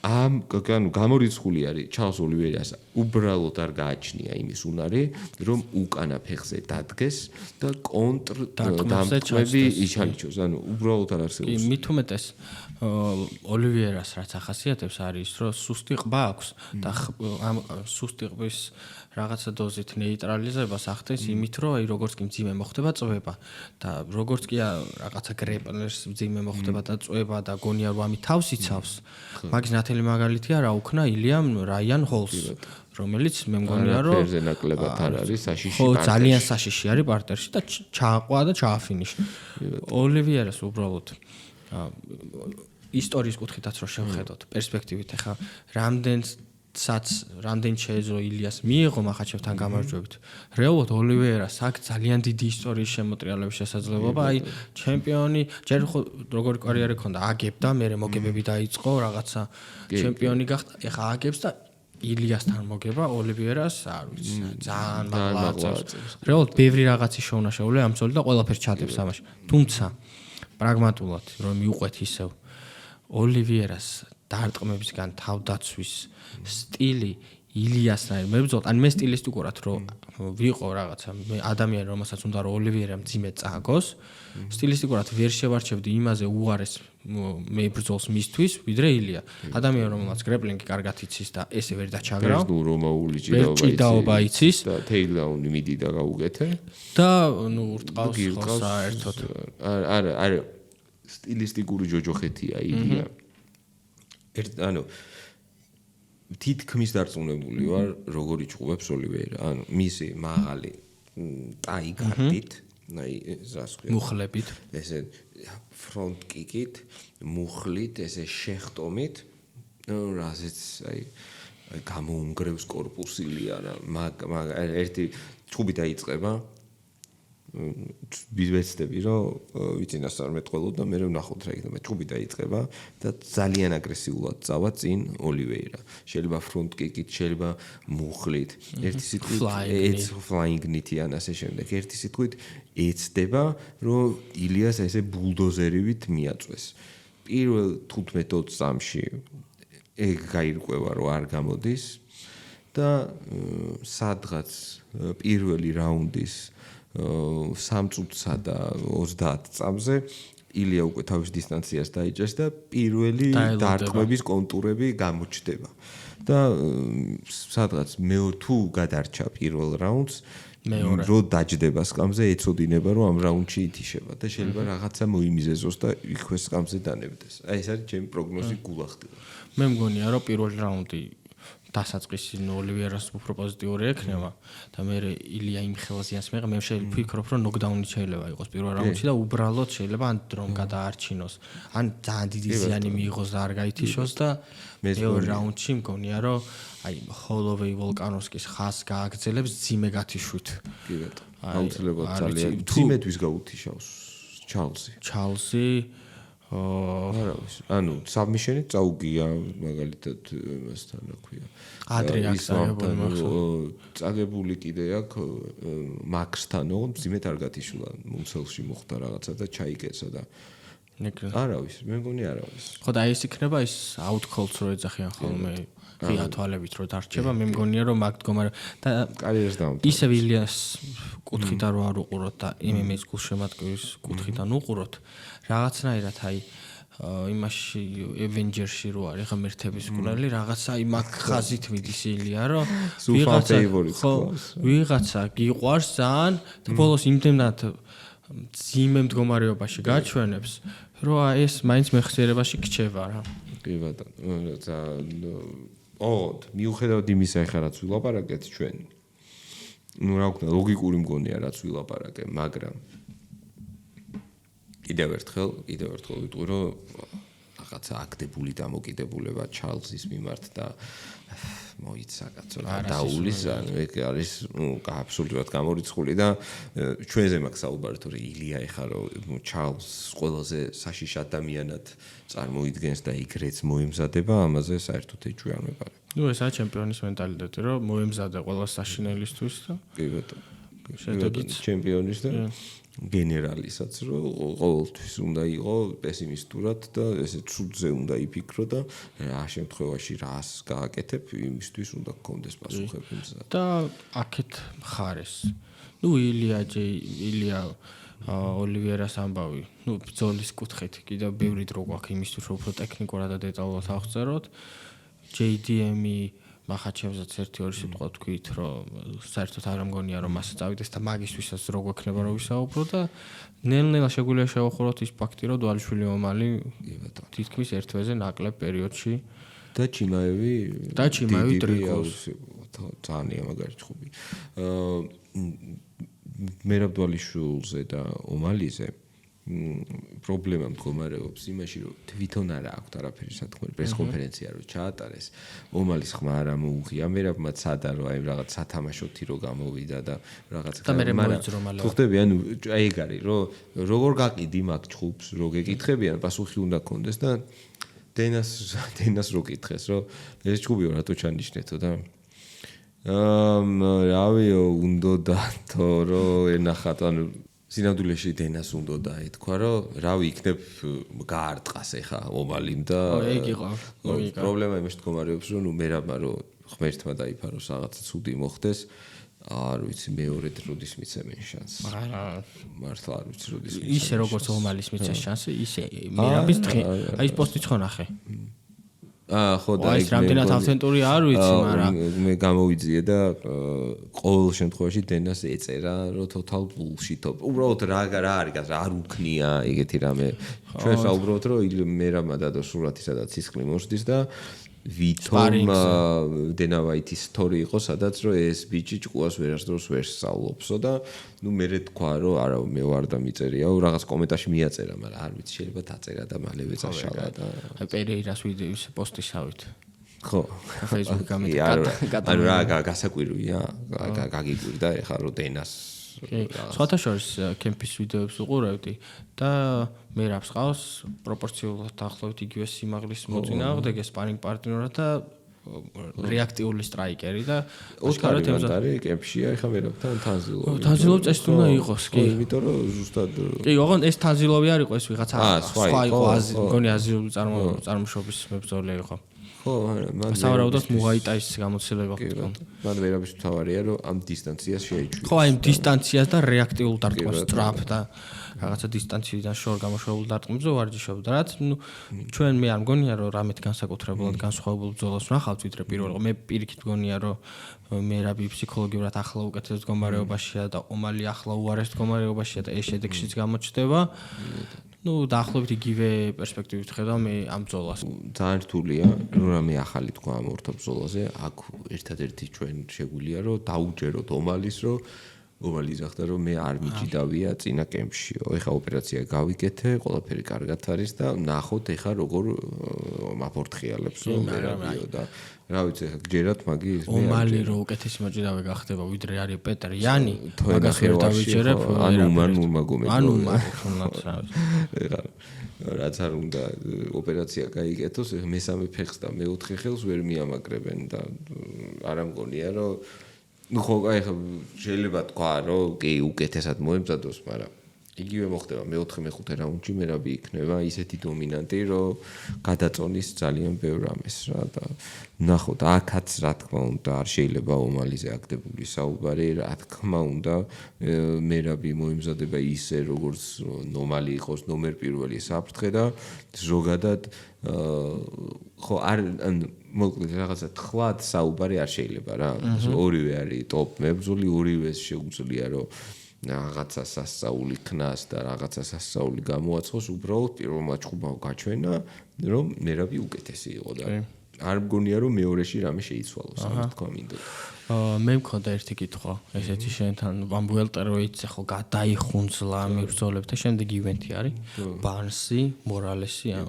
ამ გამორიცხული არის ჩარლზ ოლივერას უბრალოდ არ გააჩნია იმის უნარი, რომ უკანა ფეხზე დადგეს და კონტრდამბრტყმები იჩალიჩოს. ანუ უბრალოდ არ არსებობს. კი, მით უმეტეს ოლივერას რაც ახასიათებს არის, რომ სუსტი ყბა აქვს და ამ სუსტი ყბის რაღაცა დოზით ნეიტრალიზებას ახდენს იმით, რომ აი როგორც კი მძიმე მოხდება წვება და როგორც კი რაღაცა გრეპლერს მძიმე მოხდება და წვება და გონია რომ ამით თავს იცავს. მაგის ნათელი მაგალითია რა უქნა ილიამ რაიან ჰოლს, რომელიც მე მგონია რომ ფერზე ნაკლებად არ არის საშიში პარტერში. ხო, ძალიან საშიში არის პარტერში და ჩააყვა და ჩააფინიშა. ოლივიერას უბრალოდ ისტორიის კუთხითაც რო შევხედოთ, პერსპექტივით ახლა რამდენ შეეძლო ილიას მიიღო მახაჩევთან გამარჯვებით. რეალურად ოლივერას აქვს ძალიან დიდი ისტორიის შემოტრიალების შესაძლებლობა, აი ჩემპიონი, ჯერ როგორი კარიერა ჰქონდა, აგებდა, მერე მოგებები დაიწყო, რაღაცა ჩემპიონი გახდა, ახლა აგებს და ილიასთან მოგება ოლივერას არ ვიცი, ძალიან მაღლა. რეალურად ბევრი რაღაცის შეუნაშეულია ამ ბრძოლით და ყველაფერს ჩადებს ამაში. თუმცა პრაგმატულად რომ მიუყვეთ ისევ ოლივერას დარტყმებისგან თავდაცვის სტილი ილიასთან მებრძოლ, ან მე სტილისტიკურად რომ ვიყო რაღაცა, მე ადამიანი რომელსაც უნდა რომ ოლივიერა მძიმე წააგოს, სტილისტიკურად ვერ შევარჩევდი იმაზე უარეს მებრძოლს მისთვის, ვიდრე ილია. ადამიანი რომელსაც გრეპლინგი კარგად იცის და ესე ვერ დაჩაგრავ. ნუ რომაული ჭიდაობა იცის და თეილდაუნი მიდი და გაუგეთე. და ნუ ურტყავს ხოლმე საერთოდ. არა სტილისტიკური ჯოჯოხეთია ილია. ანუ თითქმის დარწმუნებული ვარ როგორ იჭუბებს ოლივერა. ანუ მისი მაღალი ტაიგარდით, აი ზას ქვია. მუხლებით. ესე ფრონტ კიკით, მუხლით, ესე შეხტომით, რაზეც აი გამოუნგრევს კორპუსილია რა. მაგ ერთი ჩუბი დაიწყება. ვიზვეცდები რომ ვიცინასწარ მეტყველო და მე ვნახოთ რა იქნება. ჩუბი დაიწყება და ძალიან აგრესიულად წავა წინ ოლივერა. შეიძლება ფრონტ კიკით, შეიძლება მუხლით. ერთი სიტყვით flying-ნით ან ასე შემდეგ. ერთი სიტყვით ეცდება რომ ილიას ესე ბულდოზერივით მიაწვეს. პირველ 15-20 წამში ეგ გაირკვევა რომ არ გამოდის და სადღაც პირველი რაუნდის 3 წუთსა და 30 წამზე ილია უკვე თავის დისტანციას დაიჭერს და პირველი დარტყმების კონტურები გამოჩნდება. და სადღაც თუ გადარჩა პირველ რაუნდს, რო დაჯდება სკამზე, ეცოდინება რომ ამ რაუნდში ითიშება და შეიძლება რაღაცა მოიმიზეზოს და იქვე სკამზე დანებდეს. აი ეს არის ჩემი პროგნოზი გულახდილა. მე მგონია რომ პირველი რაუნდი დასაწყისი ოლივიერას უფრო პოზიტიური ექნება და მე ილია იმ ხელზიანს მე ვფიქრობ რომ ნოკდაუნი შეიძლება იყოს პირველ რაუნდში და უბრალოდ შეიძლება ან დრომ გადაარჩინოს ან ძალიან დიდი ზიანი მიიღოს და არ გაითიშოს და მეორე რაუნდში მგონია რომ აი ჰოლოვეი ვოლკანოვსკის ხას გააგრძელებს ძიმე გათიშვით. კი ბატონო. აუცილებლად ძალიან ძიმეთვის გაუთიშავს ჩარლზი არა ვიცი. ანუ საბმიშენით წაუგია მაგალითად მასთან რა ქვია. წაგებული კიდე აქვს მაქსთან, ძიმეთ არ გათიშულა, მუნცელში მოხდა რაღაცა და ჩაიკეცა და არა ვიცი, მე მგონი არა ვიცი. ხო და ეს იქნება ის აუთკოლს რო ეძახიან ხოლმე ღია თვალებით რო დარჩება, მე მგონია რომ მაგ დგომარ და კარიერას დამთავრდა. ისევ ილიას კუთხიდან რო არ უყუროთ და MMA-ს გულშემატკივრის კუთხიდან უყუროთ, რაღაცნაირად აი იმაში Avengers-ში რო არის ღმერთების კუნელი რაღაცა აი მაგ ხაზით მიდის ილია რომ ვიღაცა გიყვარს ძალიან და ბოლოს იმდენად ძიმე მდგომარეობაში გაჩვენებს რომ ეს მაინც მეხსიერებაში გრჩება რა. კი ბატონო. მიუხედავად იმისა ეხლა რაც ვილაპარაკეთ ჩვენ. ნუ რა ვქნა ლოგიკური მგონია რაც ვილაპარაკე, მაგრამ კიდევ ერთხელ ვიტყვი რომ რაღაცა აქტებული დამოკიდებულება ჩარლზის მიმართ და მოიცა კაცო დაულის ანუ ეგ არის აბსოლუტურად გამორიცხული და ჩვენზე მაქვს საუბარი თორე ილია ეხა რომ ჩარლზ ყველაზე საშიშ ადამიანად წარმოიდგენს და იქ რეც მოემზადება ამაზე საერთოდ ეჭვი არ მეპარება. ნუ ესაა ჩემპიონის მენტალიტეტი რომ მოემზადე ყველა საშინელისთვის და კი ბატონო. ჩემპიონის და გენერალისაც რომ ყოველთვის უნდა იყოს პესიმისტურად და ესე ცუდზე უნდა იფიქრო და რა შემთხვევაში რას გააკეთებ იმისთვის უნდა გქონდეს პასუხები და აქეთ მხარეს. ნუ ილია ოლივიერას ამბავი, ნუ ბრძოლის კუთხით კიდევ ბევრი დრო გვაქვს იმისთვის რომ უფრო ტექნიკურად და დეტალურად ავხსეროთ. JDM-ი მახაჩევზეც 1-2 სიტყვა თქვით, რომ საერთოდ არ მგონია რომ მასე წავიდეს და მაგისთვისაც რო გვექნება რომ ვისაუბრო და ნელ-ნელა შეგვიძლია შევახუროთ ის ფაქტი, რომ დვალიშვილი ომალი თითქმის ერთ თვეზე ნაკლებ პერიოდში და ჩიმაევი დრიგოს ძალიან მაგარი ჩხუბი. მერაბდვალიშვილზე და ომალიზე პრობლემა მდგომარეობს იმაში, რომ თვითონ არა აქვს არაფერი სათქმელი პრესკონფერენცია რო ჩაატარეს, ომალის ხმა არ ამოუღია, მერაბმა ცადა რომ აი რაღაც სათამაშოთი რო გამოვიდა და რაღაც თუ ხდები, ანუ აი ეგ არის, რომ როგორ გაყიდი მაგ ჩხუბს, რო გეკითხებიან, პასუხი უნდა გქონდეს და დენას რო კითხეს, რომ ეს ჩხუბიო რატო ჩანიშნეთო და რავიო, უნდა და თო რომ ენახათ, ანუ სინამდვილეში დენას უნდა დაეთქვა, რომ რავი იქნებ გაარტყას ეხა ომალიმ და ეგ იყო. პრობლემა იმაში მდგომარეობს, რომ მერაბმა რომ ღმერთმა დაიფაროს რაღაცა ცუდი მოხდეს, არ ვიცი მეორედ როდის მიცემენ შანსს. მართლა არ ვიცი როდის მიცემენ. ისე როგორც ომალის მიცეს შანსი, ისე მერაბის დღე. აი ეს პოსტიც ხო ნახე. ხო და ეს რამდენად ავთენტური არ ვიცი, მაგრამ მე გამოვიძიე და ყოველ შემთხვევაში დენას ეწერა, რომ total bullshit. უბრალოდ რა არის, არ უქნია ეგეთი რამე. ჩვენ საუბრობთ, რომ მერაბმა დადო სურათი, სადაც სისხლი მოსდის და ვითომ დენავაიტის სტორი იყო, სადაც რომ ეს ბიჭი ჭკუას ვერასდროს ვერ სწავლობსო და ნუ მერე თქვა, რომ არა მე ვარ და მიწერიაო, რაღაც კომენტარში მიაწერა, მაგრამ არ ვიცი, შეიძლება დაწერა და მალევე წაშალა და აი პერეირას ვიდეოს პოსტისავით. ხო, Facebook-ამდე ანუ რა გასაკვირია, გაგიკვირდა ეხლა რომ დენას სხვათა შორის კემპის ვიდეოებს უყურებდი და მერაბს ყავს პროპორციულად დაახლოებით იგივე სიმაღლის მოწინააღმდეგე სპარინგ პარტნიორად და რეაქტიული სტრაიკერი და ოსკარი მანდარი კემპშია ეხლა მერაბთან თანზილობ. თანზილობ წესით უნდა იყოს, კი. იმიტომ რომ ზუსტად კი, ოღონდ ეს თანზილობი არ იყო, ეს ვიღაცა სხვა იყო, მგონი აზიული წარმოშობის მებრძოლი იყო. ხო, მან სავარაუდოდ მუაიტაის გამოცდილება ხო. მან ვერაფრის მთავარია, რომ ამ დისტანციას შეიჩვიოს. ხო, აი ამ დისტანციას და რეაქტიულ დარტყმას სწრაფ და რაღაცა დისტანციიდან შორ გამოშვებულ დარტყმებზე ვარჯიშობდა, რაც ნუ ჩვენ მე არ მგონია, რომ რამეთ განსაკუთრებულად განსხვავებულ ბრძოლას ვნახავთ, ვიდრე პირველ მე პირიქით მგონია, რომ მერაბი ფსიქოლოგიურად ახლა უკეთეს მდგომარეობაშია და ომალი ახლა უარეს მდგომარეობაშია და ეს შედეგშიც გამოჩნდება. ნუ დაახლოებით იგივე პერსპექტივით ხედავ მე ამ ბრძოლას. ძალიან რთულია, რომ რამე ახალი თქვა ამ ორთო ბრძოლაზე, აქ ერთადერთი ჩვენ შეგვიძლია რომ დაუჯეროთ ომალის, რომ ომალი ზახდა რომ მე არ მიჭიდავია წინა კემპშიო. ეხა ოპერაცია გავიკეთე, ყველაფერი კარგად არის და ნახოთ ეხა როგორ მაფორთხიალებს რომ მერაბიო და რა ვიცი ეხა გჯერათ მაგის მე ომალი რო უკეთესი მოჭიდავე გახდება ვიდრე არის პეტერ იანი მაგას ვერ დავიჯერებ ანუ მაგომეთ ანუ მაგ ეხა რაც არ უნდა ოპერაცია გაიგეთოს ეხა მესამე ფეხს და მეოთხე ხელს ვერ მიამაგრებენ და არ ამგონია რომ ნუ ხო ეხა შეიძლება თქვა რომ კი უკეთესად მოემზადოს მაგრამ იგივე მოხდება მეოთხე მეხუთე რაუნდში მერაბი იქნება ისეთი დომინანტი რომ გადაწონის ძალიან ბევრ ამეს რა და ნახოთ აქაც რა თქმა უნდა არ შეიძლება ომალიზე აკდებული საუბარი რა თქმა უნდა მერაბი მოემზადება ისე როგორც ნორმალი იყოს ნომერ პირველი საფრთხე და ზოგადად ხო არ მოკლედ რაღაცა თხლად საუბარი არ შეიძლება რა ორივე არის ტოპ მებრძოლი ორივეს შეუძლია რომ რაღაცა სასწაული ქნას და რაღაცა სასწაული გამოაცხოს უბრალოდ პირველმა ჭუბავ გაჩვენა რომ მერაბი უკეთესი იყო და არ მგონია რომ მეორეში რამე შეიცვალოს რა თქმა მინდოდა მე მქონდა ერთი კითხვა ესეთი შენთან ამ ველტეროიტზე ხო გადაიხუნძლა მებრძოლებს შემდეგ ივენთი არის ბარნსი მორალესი ან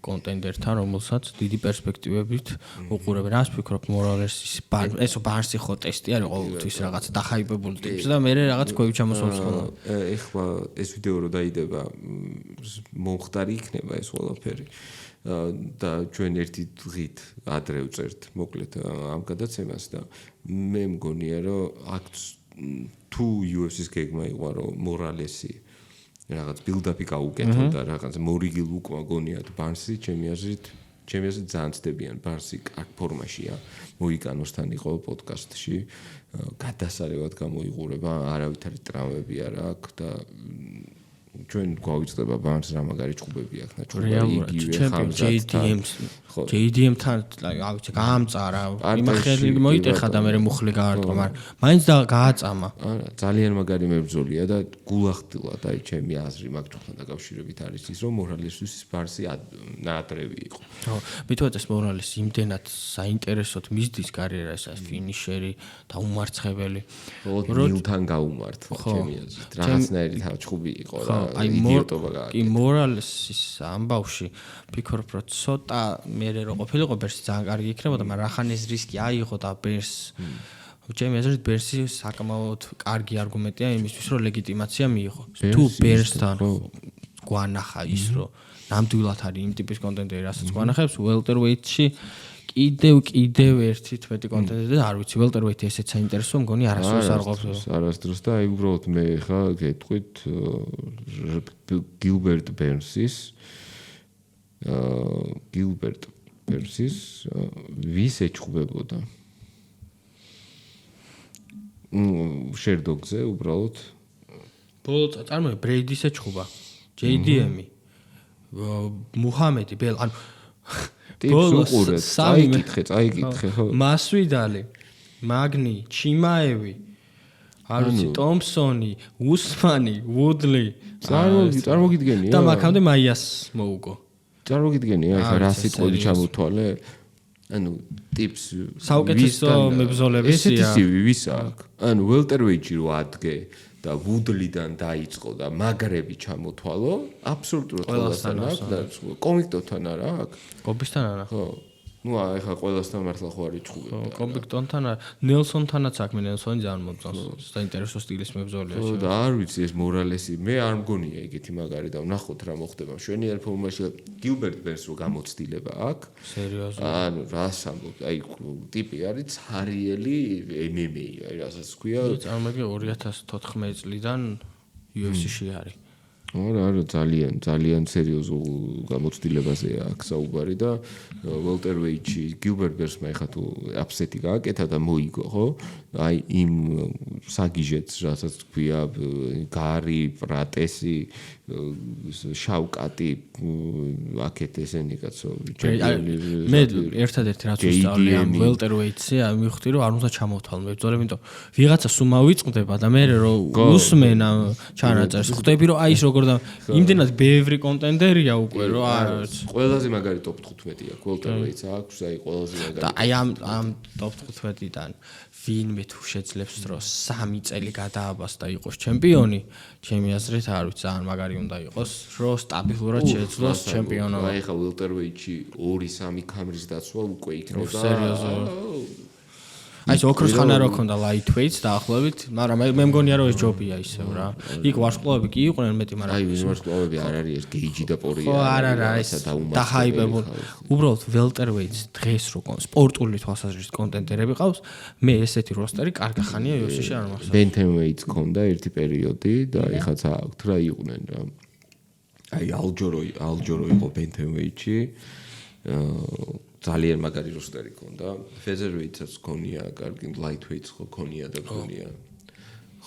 კონტენდერთან რომელსაც დიდი პერსპექტივებით უყურებენ. რას ფიქრობ მორალესის ესო ბარნსი ხო ტესტი არის ყოველთვის რაღაც დახაიბებული ტიპს და მე რაღაც გვევი ჩამოსვავს ხოლმე. ეხლა ეს ვიდეო რო დაიდება მომხდარი იქნება ეს ყველაფერი. და ჩვენ ერთი დღით ადრე ვწერთ მოკლედ ამ გადაცემას და მე მგონია რომ აქ თუ UFC-ს გეგმა იყო რომ მორალესი რაღაც ბილდაპი გაუკეთო და რაღაც მორიგილ უკმა გონიათ ბარნსი ჩემი აზრით ძალიან ცდებიან ბარნსი კარგ ფორმაშია მოიკანოსთან იყო პოდკასტში გადასარევად გამოიყურება არავითარი ტრამვები არ აქვს და ჩვენ გვავიწყდება ბარნს რა მაგარი ჭუბები აქვს ნაჩვენები იგივე ხამზადთან ხო JDM-თან ავიცი გაამწარა იმახელი მოიტეხა და მე მუხლი გაარტყა მაგრამ მაინც გააწამა არა ძალიან მაგარი მებრძოლია და გულახდილად აი ჩემი აზრი მაგ ჯგუფთან დაკავშირებით არის ის რომ მორალესის ბარნსი ნაადრევი იყო ხო მithot ეს მორალესი იმდენად საინტერესოდ მისდის კარიერას ეს ფინიშერი და უმარცხებელი როთან გაუმართ ჩემი აზრით რაღაცნაირი ჭუბი იყო რა აი მორალესის ამბავში ფიქრობ რომ ცოტა მე რო ყოფილიყო ბერსი ძალიან კარგი იქნებოდა მაგრამ რახან ეს რისკი აიღო და ბერს ჩემი აზრით ბერსი საკმაოდ კარგი არგუმენტია იმისთვის რომ ლეგიტიმაცია მიიღო თუ ბერსთან გვანახა ის რომ ნამდვილად არის იმ ტიპის კონტენტი რასაც გვანახებს ველტერვეიტში კიდევ ერთი თვეთი კონტენტი და არ ვიცი ველტერვეითი ესეც საინტერესო მგონი არასდროს არ ყოფილა. არასდროს და აი უბრალოდ მე ხა გეტყვით გილბერტ ბერნსის ვის ეჩხუბებოდა შერდოგზე უბრალოდ ბოლო წარმოე ბრეიდის ეჩხუბა JDM-ი მუჰამედი ბელ ანუ ბოლოს წაიკითხე ხო მასვიდალი მაგნი ჩიმაევი არ ვიცი ტომპსონი უსმანი ვუდლი წარმოგიდგენია და მაგამდე მაიას მოუგო წარმოგიდგენია ახლა რა სიტყვები ჩამოთვალე ანუ ტიპს საუკეთესო მებრძოლების ესეთი ვის აქვს ანუ ველტერვეიჯი რო ადგე და ვუდლიდან დაიწყო და მაგრები ჩამოთვალო აბსოლუტურად ყველასთან აქვს და კონვიქტოთან არა აქვს კობისთან არა ხო ну ახლა ყველასთან მართლა ხო არის ჭუბი კონვიქტონთან ნელსონთანაც აქვს მე ნელსონი ძალიან მომწონს საინტერესო სტილის მებრძოლია ხო და არ ვიცი ეს მორალესი მე არ მგონია ეგეთი მაგარი და ვნახოთ რა მოხდება მშვენიერ ფორმაში გილბერტ ბერნს რო გამოცდილება აქვს სერიოზულად ანუ რას ამბობ აი ტიპი არის ცარიელი MMA აი რასაც ქვია წარმოგიდგენ 2014 წლიდან UFC-ში არის არა ძალიან სერიოზულ გამოცდილებაზე აქვს საუბარი და ველტერვეიჯი გილბერტ ბერნსმა ეხა თუ აფსეტი გააკეთა და მოიგო ხო აი იმ საგიჟეთს რასაც ქვია გარი პრატესი შავკატი აქეთ ესენი კაცო მე ერთადერთი რაც ვსწავლე ამ ველტერვეიჯზე აი მივხვდი რომ არ უნდა ჩამოვთვალო მებრძოლები იმიტომ ვიღაცა სუმა ვიწყდება და მე რომ უსმენ ამ ჩანაწერს ხვდები რომ აი ის როგორ და იმდენად ბევრი კონტენდერია უკვე რომ არის ყველაზე მაგარი ტოპ 15 აქვს ველტერვეიჯს აქვს აი ყველაზე მაგარი და აი ამ ტოპ 15-დან ვინმე თუ შეძლებს რომ 3 წელი გადააბას და იყოს ჩემპიონი ჩემი აზრით არ ვიცი ძალიან მაგარი უნდა იყოს რომ სტაბილურად შეძლოს ჩემპიონობა აი ხა ველტერვეიჯი 2-3 კამრის დაცვა უკვე იქნება სერიოზულად აი ეს ოქროს ხანა რო ქონდა lightweights დაახლოებით, მაგრამ მე მგონია რომ ეს ჯობია ისევ რა. იქ ვარსკვლავები კი იყვნენ მეტი, მაგრამ აი ვარსკვლავები არ არის ეს გეიჯი და პორია. ხო, არა, ეს დაჰაიპებული. უბრალოდ welterweights დღეს რო სპორტული თვალსაზრისით კონტენტერები ყავს, მე ესეთი როსტერი კარგი ხანია UFC-ში არ მახსოვს. bantamweights ქონდა ერთი პერიოდი და ეხაც აქვთ რა იყვნენ რა. აი ალჯორო იყო bantamweight-ში. ძალიან მაგარი როსტერი ქონდა. featherweight-ს ქონია, კარგი lightweight-ს ხო ქონია და ქონია.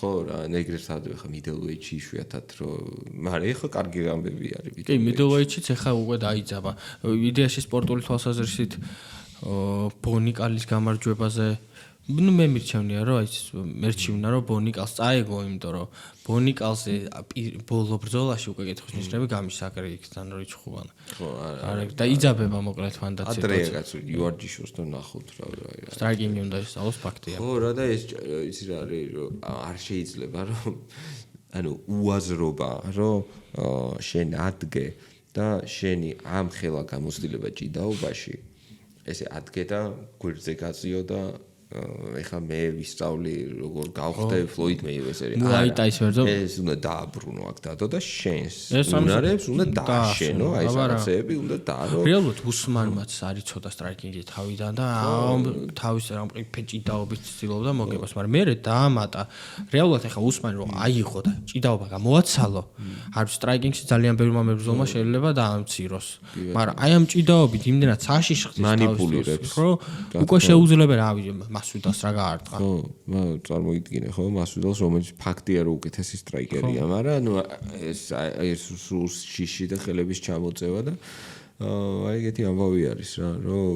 ხო რა, ეგრეთ ადრე ხა middleweight-ში იშვიათად რომ, მაგრამ ეხა კარგი ამბები არის. კი, middleweight-შიც ეხა უკვე დაიძაბა. იდეაში სპორტული თვალსაზრისით ბონიკალის გამარჯვებაზე ну მე მირჩევნია რომ აი მერჩივნა რომ ბონიკალს წაეგო იმიტომ რომ ბონიკალზე ბოლო ბრძოლაში უკვე კითხვის ნიშნები გამისაკრე იქთან რომ იჩხუბანა ხო არა და იძაბება მოკლედ ფანდაცია ადრეა კაცო URG-შოს და ნახოთ რა სტრაიკინგი უნდა ისწავლოს ფაქტია ხო რა და ეს იცი რა არის რომ არ შეიძლება რომ ანუ უაზრობა რომ შენ ადგე და შენი ამ ხელა გამოცდილება ჭიდაობაში ესე ადგე და გვერდზე გაწიო და ეხა მე ვისწავლი როგორ გავხდე ფლოიდ მეივეზერი ეს უნდა დააბრუნო აქ დადო და შენს უნარებს უნდა დააშენო აი ეს რაღაცები უნდა დაარო რეალურად უსმანმაც არ იცოდა სტრაიკინგი თავიდან და თავის რამყიფე ჭიდაობით ცდილობდა მოგებას მაგრამ მე დაამატა რეალურად ეხა უსმანი რომ აიღო და ჭიდაობა გამოაცალო არ სტრაიკინგში ძალიან ბევრი მებრძოლმა შეიძლება დაამციროს მაგრამ აი ამ ჭიდაობით იმდენად საშიშხდის მანიპულირებს ხო უკვე შეუძლებელი რა ვიცი მასვიდალს რა გაარტყა. ხო, წარმოგიდგინე ხო, მასვიდალს რომელიც ფაქტია რომ უკეთესი სტრაიკერია, მაგრამ ნუ ეს სულ შიში და ხელების ჩამოწევა და აი ეგეთი ამბავი არის რა, რომ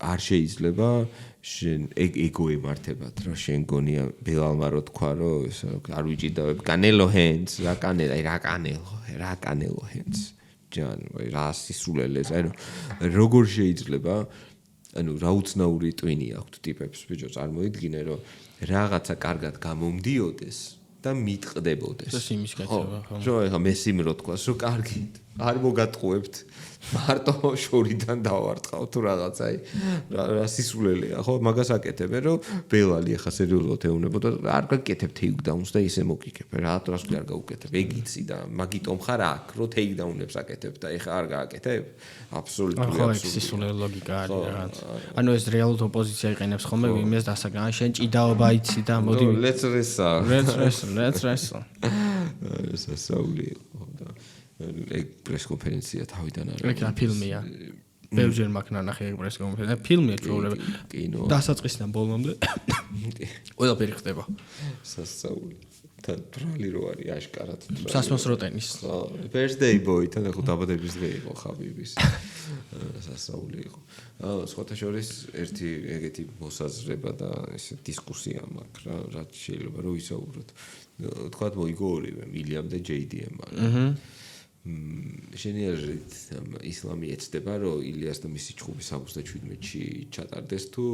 არ შეიძლება შენ ეგო ემართებათ რა შენ გონია ბელალმა რო თქვა რომ ეს არ ვიჭიდავებ კანელო ჰენდს, რა კანელო ჰენდს. ჯან, აი რა სისულელეს, აი როგორ შეიძლება ანუ რა უცნაური ტვინი აქვს ტიპებს ბიჭო წარმოიდგინე რომ რაღაცა კარგად გამომდიოდეს და მიტყდებოდეს. ეს იმის კაცება ხო. რომ ეხა მესიმ რო თქვას რომ კარგი არ მოგატყუებთ მარტო შორიდან დავარტყავ თუ რაღაც აი რა სისულელეა ხო მაგას აკეთებენ რომ ბელალი ახლა სერიოზულად ეუნებოდა არ გაკეთებ ტეიქდაუნს და ისე მოგიკებ რატო რას არ გაუკეთებ ეგ იცი და მაგიტომ ხარ აქ რომ ტეიქდაუნებს აკეთებ და ეხა არ გააკეთებ აბსოლუტური ხო სისულელე ლოგიკა არის რაღაც ანუ ეს რეალურად ოპოზიცია იყენებს ხოლმე იმეს დასაგან შენ ჭიდაობა იცი და მოდი let's wrestle ეს ასაული ხო და ეგ პრესკონფერენცია თავიდან არის. ეგ რა ფილმია? ბევრჯერ მაქვს ნანახი ეგ პრესკონფერენცია. ფილმია ჩვეულებრივ. კინო. დასაწყისიდან ბოლომდე. ყველაფერი ხდება. სასწაული. თან ტრალი რო არის აშკარად. სასმოს როტენის. Birthday boy თან ახლა დაბადების დღე იყო ხაბიბის. სასწაული იყო. სხვათა შორის ერთი ეგეთი მოსაზრება და ეს დისკუსია მაქვს რა რაც შეიძლება რომ ვისაუბროთ. თქვათ მოიგო ორივე მილიამ და JDM. შენიერით ისლამი ეცდება რომ ილიას და მისი ჭხუბი 77-ში ჩატარდეს თუ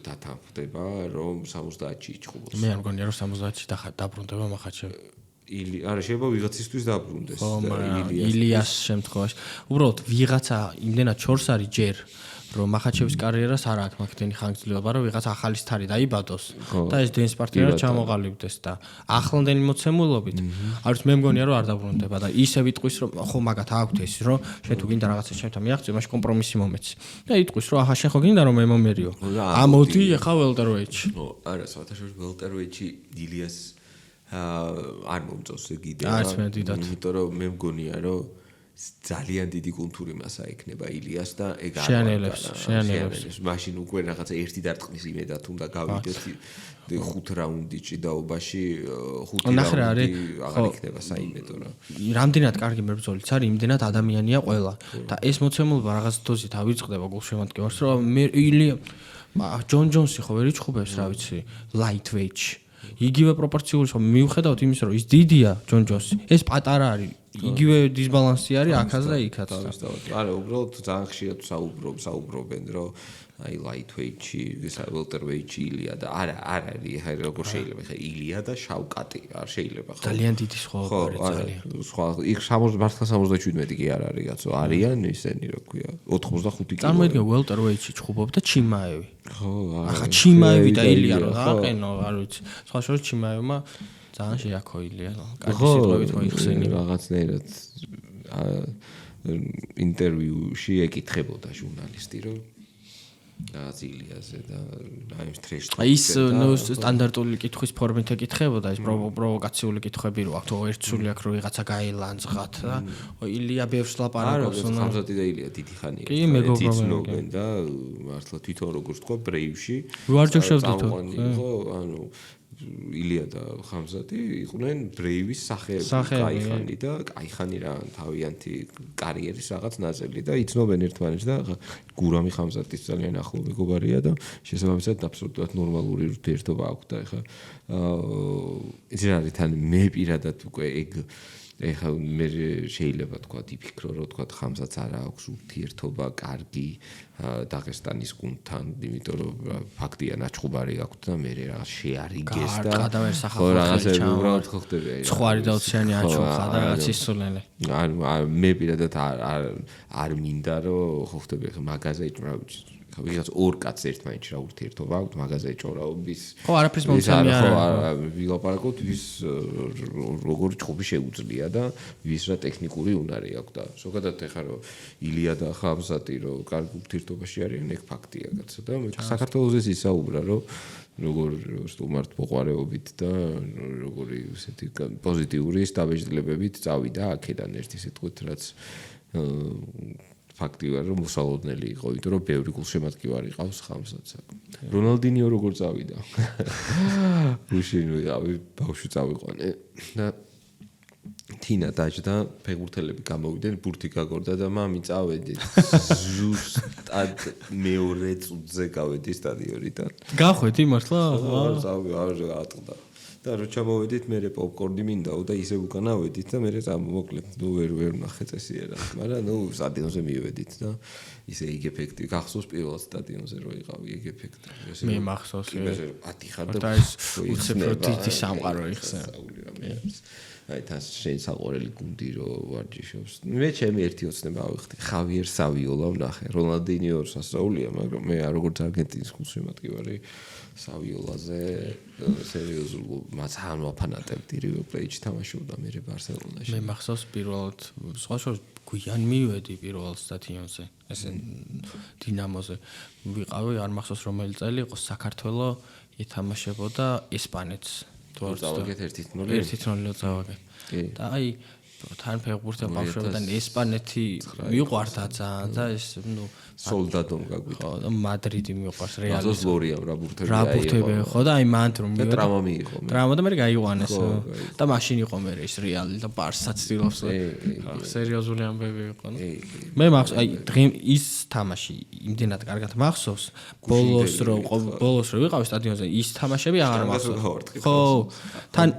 დათანხმდება რომ 70-ში იჭხუბოს. მე არ მგონია რომ 70-ში დაბრუნდება მახაჩე. არა შეიძლება ვიღაცისთვის დაბრუნდეს ილიას შემთხვევაში. უბრალოდ ვიღაცა იმდენად ჩორს არის ჯერ რომ მახაჩევის კარიერას არ აქვს მაგდენი ხანგრძლივობა რომ ვიღაც ახალი სტარი დაიბადოს და ეს დენს პარტია ჩამოყალიბდეს და ახლანდელი მოცემულობით არც მე მგონია რომ არ დაბრუნდება და ისე ვიტყვის რომ ხო მაგათ აქვთ ეს რომ შენ თუ გინდა რაღაცა შემთან მიაღწევ მაშინ კომპრომისი მომეცი და იტყვის რომ ახლა შენ ხო გინდა რომ მე მომერიო ამოდი ახლა ველტერვეიტში არა საერთოდ ველტერვეიტში ილიას არ მომწონს იგი არც მე დიდად იმიტომ რომ მე მგონია რომ ძალიან დიდი კულტური მასა ექნება ილიას და ეგ არ შეანელებს მაშინ უკვე რაღაცა ერთი დარტყმის იმედად უნდა გავიდეთ 5 რაუნდი ჭიდაობაში 5 რაუნდი აღარ იქნება საიმედო რა რამდენად კარგი მებრძოლიც არის იმდენად ადამიანია ყველა და ეს მოცემულობა რაღაც დოზით ავიწყდება გულშემატკივარს რომ მე ილია ჯონ ჯონსი ხო ვერ იჭხუბებს რა ვიცი ლაითვეიტში იგივე პროპორციული ხო მიუხედავთ იმის რომ ის დიდია ჯონ ჯონსი ეს პატარა არის იგივე დისბალანსი არის აქაც და იქაც. არა, უბრალოდ ძალიან ხშირად საუბრობენ, რომ აი ლაითვეიტში, ველტერვეიტში ილია და არა არის, აი როგორ შეიძლება ხა ილია და შავკატი, არ შეიძლება ხო. ძალიან დიდი სხვაობა არის ძალიან. სხვა იქ 77 კი არ არის კაცო, არიან ისენი რა ქვია, 85 კი. წარმოიდგინე ველტერვეიტში ჭხუბობ და ჩიმაევი. ხო, ახლა ჩიმაევი და ილია რა დააყენო, არ ვიცი. სხვა შორის ჩიმაევმა ძალიან შეაქო ილია. კარგი სიტყვებით მოიხსენი რაღაცნაირად ინტერვიუში ეკითხებოდა ჟურნალისტი რომ რაღაც ილიაზე და აი ეს ტრეშ ის სტანდარტული კითხვის ფორმით ეკითხებოდა ეს პროვოკაციული კითხვები რო აქ თუ ერთსული აქ რო ვიღაცა გაილანძღათ და ილია ბევრს ლაპარაკობს და ხამზადი და ილია დიდი ხანია კი მეგობრობენ და მართლა თვითონ როგორც თქვა ბრეივში ვარჯიშობდით ხო ანუ ილია და ხამზადი იყვნენ ბრეივის სახეები კაიხანი და კაიხანი რა თავიანთი კარიერის რაღაც ნაწილი და იცნობენ ერთმანეთს და გურამი ხამზადის ძალიან ახლო მეგობარია და შესაბამისად აბსოლუტურად ნორმალური ურთიერთობა აქვს და ეხა ეს არის თან მე პირადად უკვე ეგ ეხა მე შეიძლება თქვა იფიქრო რომ თქვა ხამზადს არა აქვს ურთიერთობა კარგი დაღესტანის გუნდთან იმიტომ რომ ფაქტია ნაჩხუბარი აქვს და მე რა შეარიგეს და ხო რაღაცა უბრალოდ ხო ხდება ცხვარი და ოციანი აჩუხა და რაღაც ისულელე არ მე პირადად არ მინდა რომ ხო ხდება ხა მაღაზია ხო ვიღაც ორ კაცს ერთმანეთში რა ურთიერთობა აქვს მაღაზია ჭორაობის ხო არაფრის მომცემი არა ხო ვილაპარაკოთ ვის როგორ ჭუბი შეუძლია და ვის რა ტექნიკური უნარი აქვს და ზოგადად ეხა რომ ილია და ხამზადი რომ კარგი ურთიერთობაში არიან ეგ ფაქტია კაცო და საქართველოს ისაუბრა რომ როგორ სტუმართ მოყარეობით და როგორი ესეთი პოზიტიური სტაბილიზებებით წავიდა აქედან ერთი სიტყვით რაც ფაქტია რომ მოსალოდნელი იყო, იმიტომ რომ ბევრი გულშემატკივარი ყავს ხამზადს. რონალდინიო როგორ წავიდა? უშინ ვიყავი, ბავშვი წავიყვანე და თინა დაჭდა, ფეხბურთელები გამოვიდნენ, ბურთი გაგორდა და მამი წავედი. ზუსტად მეორე წუთზე გავედი სტადიონიდან. გახვედი მართლა? წავი, არ გაატყდა. და რო ჩამოვედით მე პოპკორნი მინდაო და ისე უკან ავედით და მე მოკლედ ვერ ნახე წესიერად მაგრამ სტადიონზე მივედით და ისე იქ ეფექტი გახსოვს პირველ სტადიონზე რო იყავი იქ ეფექტი მე მახსოვს ატიხარ და უცებ თითი სამყარო იხსნა აი თან შენ საყურელი გუნდი რო ვარჯიშობს მე ჩემი ერთი ოცნება ავიხდი ხავიერ სავიოლა ვნახე რონალდინიოს ასწავლია მაგრამ მე როგორც არგენტინის გულშემატკივარი სავიოლაზე სერიოზულ მაცან ვაფანატებდი რივერ პლეიტში თამაშობდა მე ბარსელონაში მე მახსოვს პირველად სხვაშორის გვიან მივედი პირველ სტადიონზე ესე დინამოზე ვიყავი არ მახსოვს რომელი წელი იყო საქართველო ეთამაშებოდა ესპანეთს დავაგეთ 1-0 1-0 და აი თან ფეხბურთზე ბავშვებიდან ესპანეთი მიყვარდა ძალიან და ეს ნუ სოლდადომ გაგვიყვარდა მადრიდი მიყვარს რეალი ზოზლორიამ რა ბურთები ხო და აი მან რომ და ტრამა მიიღო ტრამა და მე გაიყვანეს და მაშინ იყო მე ეს რეალი და ბარსა ცდილობს სერიოზული ამბები იყო მე მახსოვს აი ის თამაში იმდენად კარგად მახსოვს ბოლოს რო ვიყავ სტადიონზე ის თამაშები აღარ მახსოვს ხო თან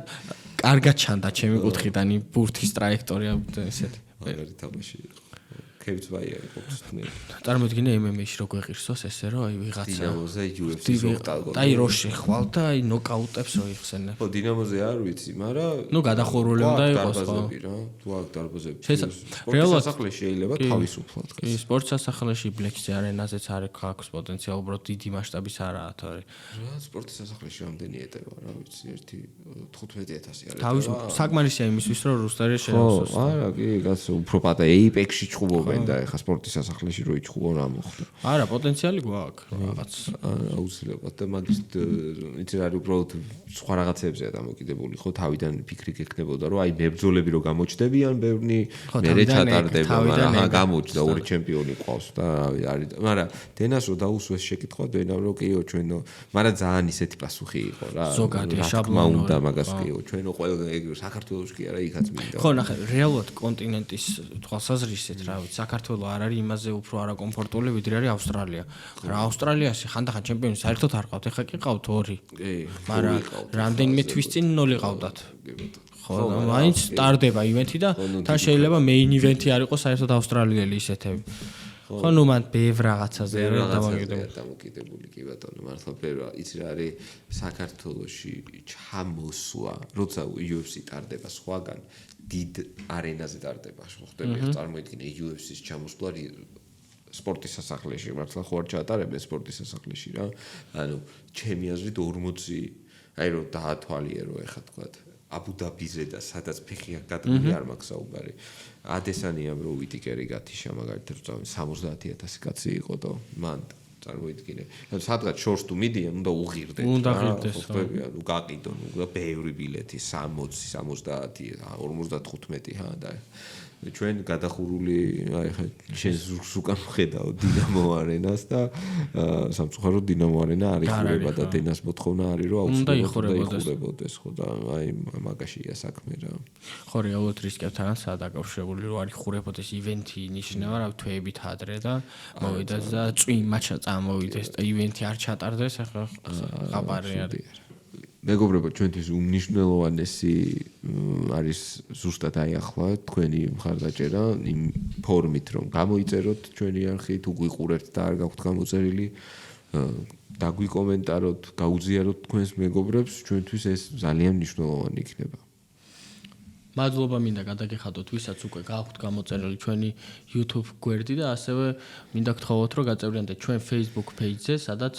კარგად ჩანდა ჩემი კუთხიდან ბურთის ტრაექტორია ესეთი მაგარი თამაში იყო ქებიც ვაია იყო წარმოიდგინე MMA-ში რო გვეღირსოს ესე რომ აი ვიღაცა დინამოზე UFC-ს ოქტაგონი აი რო შეხვალ და აი ნოკაუტებს რო იხსენე ხო დინამოზე არ ვიცი მაგრამ ნუ გადახურული უნდა იყოს ხო თუ აქ დარბაზები რეალურად სასახლეში შეიძლება თავისუფლად კი სპორტ სასახლეში ბლექსი არენაზეც აქვს პოტენციალი უბრალოდ დიდი მასშტაბის არაა თორე რა სპორტის სასახლეში რამდენი ეტევა რა ვიცი 1-15,000 არის თავის საკმარისია იმისთვის რომ რუსტერი შეავსოს არა კი გასა უფრო პატა ეიპექსში ჩხუბობენ და ეხა სპორტის სასახლეში რო იჩხუბო რა მოხდა არა პოტენციალი გვაქვს რაღაც აუცილებლად და მაგის იცი რა უბრალოდ სხვა რაღაცებზეა დამოკიდებული ხო თავიდან ფიქრი გექნებოდა რომ აი მებრძოლები რო გამოჩდებიან ბევრნი მერე ჩატარდება მაგრამ აჰა გამოჩდა ორი ჩემპიონი ყავს და არის მაგრამ დენას რო დაუსვეს შეკითხვა დენა რო კიო ჩვენო მაგრამ ძალიან ისეთი პასუხი იყო რა ზოგადი შაბლონური უნდა მაგას კიო ჩვენო ყველა საქართველოში კი არა იქაც მინდა ხო ნახე რეალურად კონტინენტის თვალსაზრისით რა ვიცი საქართველო არ არის იმაზე უფრო არაკომფორტული ვიდრე არის ავსტრალია რა ავსტრალიაში ხანდახან ჩემპიონი საერთოდ არ ყავთ ეხა კი ყავთ 2 მაგრამ რამდენიმე თვის წინ 0 ყავდათ ხო მაინც სტარდება ივენთი და თან შეიძლება მეინ ივენთი არ იყოს საერთოდ ავსტრალიელი ისეთები ხო ნუ მან ბევრ რაღაცაზე არის დამოკიდებული კი ბატონო მართლა ბევრ იცი რა არის საქართველოში ჩამოსვა როცა UFC ტარდება სხვაგან დიდ არენაზე ტარდება ხო ხდება წარმოიდგინე UFC-ს ჩამოსვლა სპორტის სასახლეში მართლა ხო არ ჩაატარებენ სპორტის სასახლეში რა ანუ ჩემი აზრით 40 აი რომ დაათვალიერო ეხა თქვათ აბუ-დაბიზე და სადაც ფეხი გადმული არ მაქვს საუბარი ადესანიამ რო ვიტიკერი გათიშა მაგალითად 70,000 კაცი იყო და მან წარმოიდგინე სადღაც შორს თუ მიდიან უნდა უღირდეთ ხო ანუ გაყიდონ და ბევრი ბილეთი 60 70 55 ჰა და ჩვენ გადახურული აი ხა შენ უკან ხედავ დინამო არენას და სამწუხაროდ დინამო არენა არ იხურება და დენას მოთხოვნა არის რომ აუცილებლად ხო და აი მაგაშია საქმე რა ხო რეალურად რისკებთან სადაკავშირებული რომ არ იხურებოდეს ივენთი ნიშნავდა რა თვეებით ადრე და მოვიდეს და წვიმ მაჩა წამოვიდეს და ივენთი არ ჩატარდეს ახლა ხაბარი არის მეგობრებო ჩვენთვის უმნიშვნელოვანესი არის ზუსტად აი ახლა თქვენი მხარდაჭერა იმ ფორმით რომ გამოიწეროთ ჩვენი არხი თუ გვიყურებთ და არ გაქვთ გამოწერილი დაგვიკომენტაროთ გაუზიაროთ თქვენს მეგობრებს ჩვენთვის ეს ძალიან მნიშვნელოვანი იქნება მადლობა მინდა გადაგეხადოთ ვისაც უკვე გააქვთ გამოწერილი ჩვენი YouTube გვერდი და ასევე მინდა გთხოვოთ რომ გაწევრიანდეთ ჩვენ Facebook page-ზე სადაც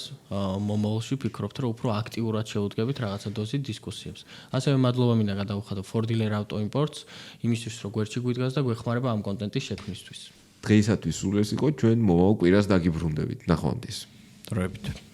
მომავალში ვფიქრობთ რომ უფრო აქტიურად შევუდგებით რაღაცა დოზით დისკუსიებს. ასევე მადლობა მინდა გადავხადო For Dealer Auto Imports იმისთვის რომ გვერდში გვიდგას და გვეხმარება ამ კონტენტის შექმნისთვის. დღეისათვის სულ ეს იყო ჩვენ მომავალ კვირას დაგიბრუნდებით. ნახვამდის. დროებით.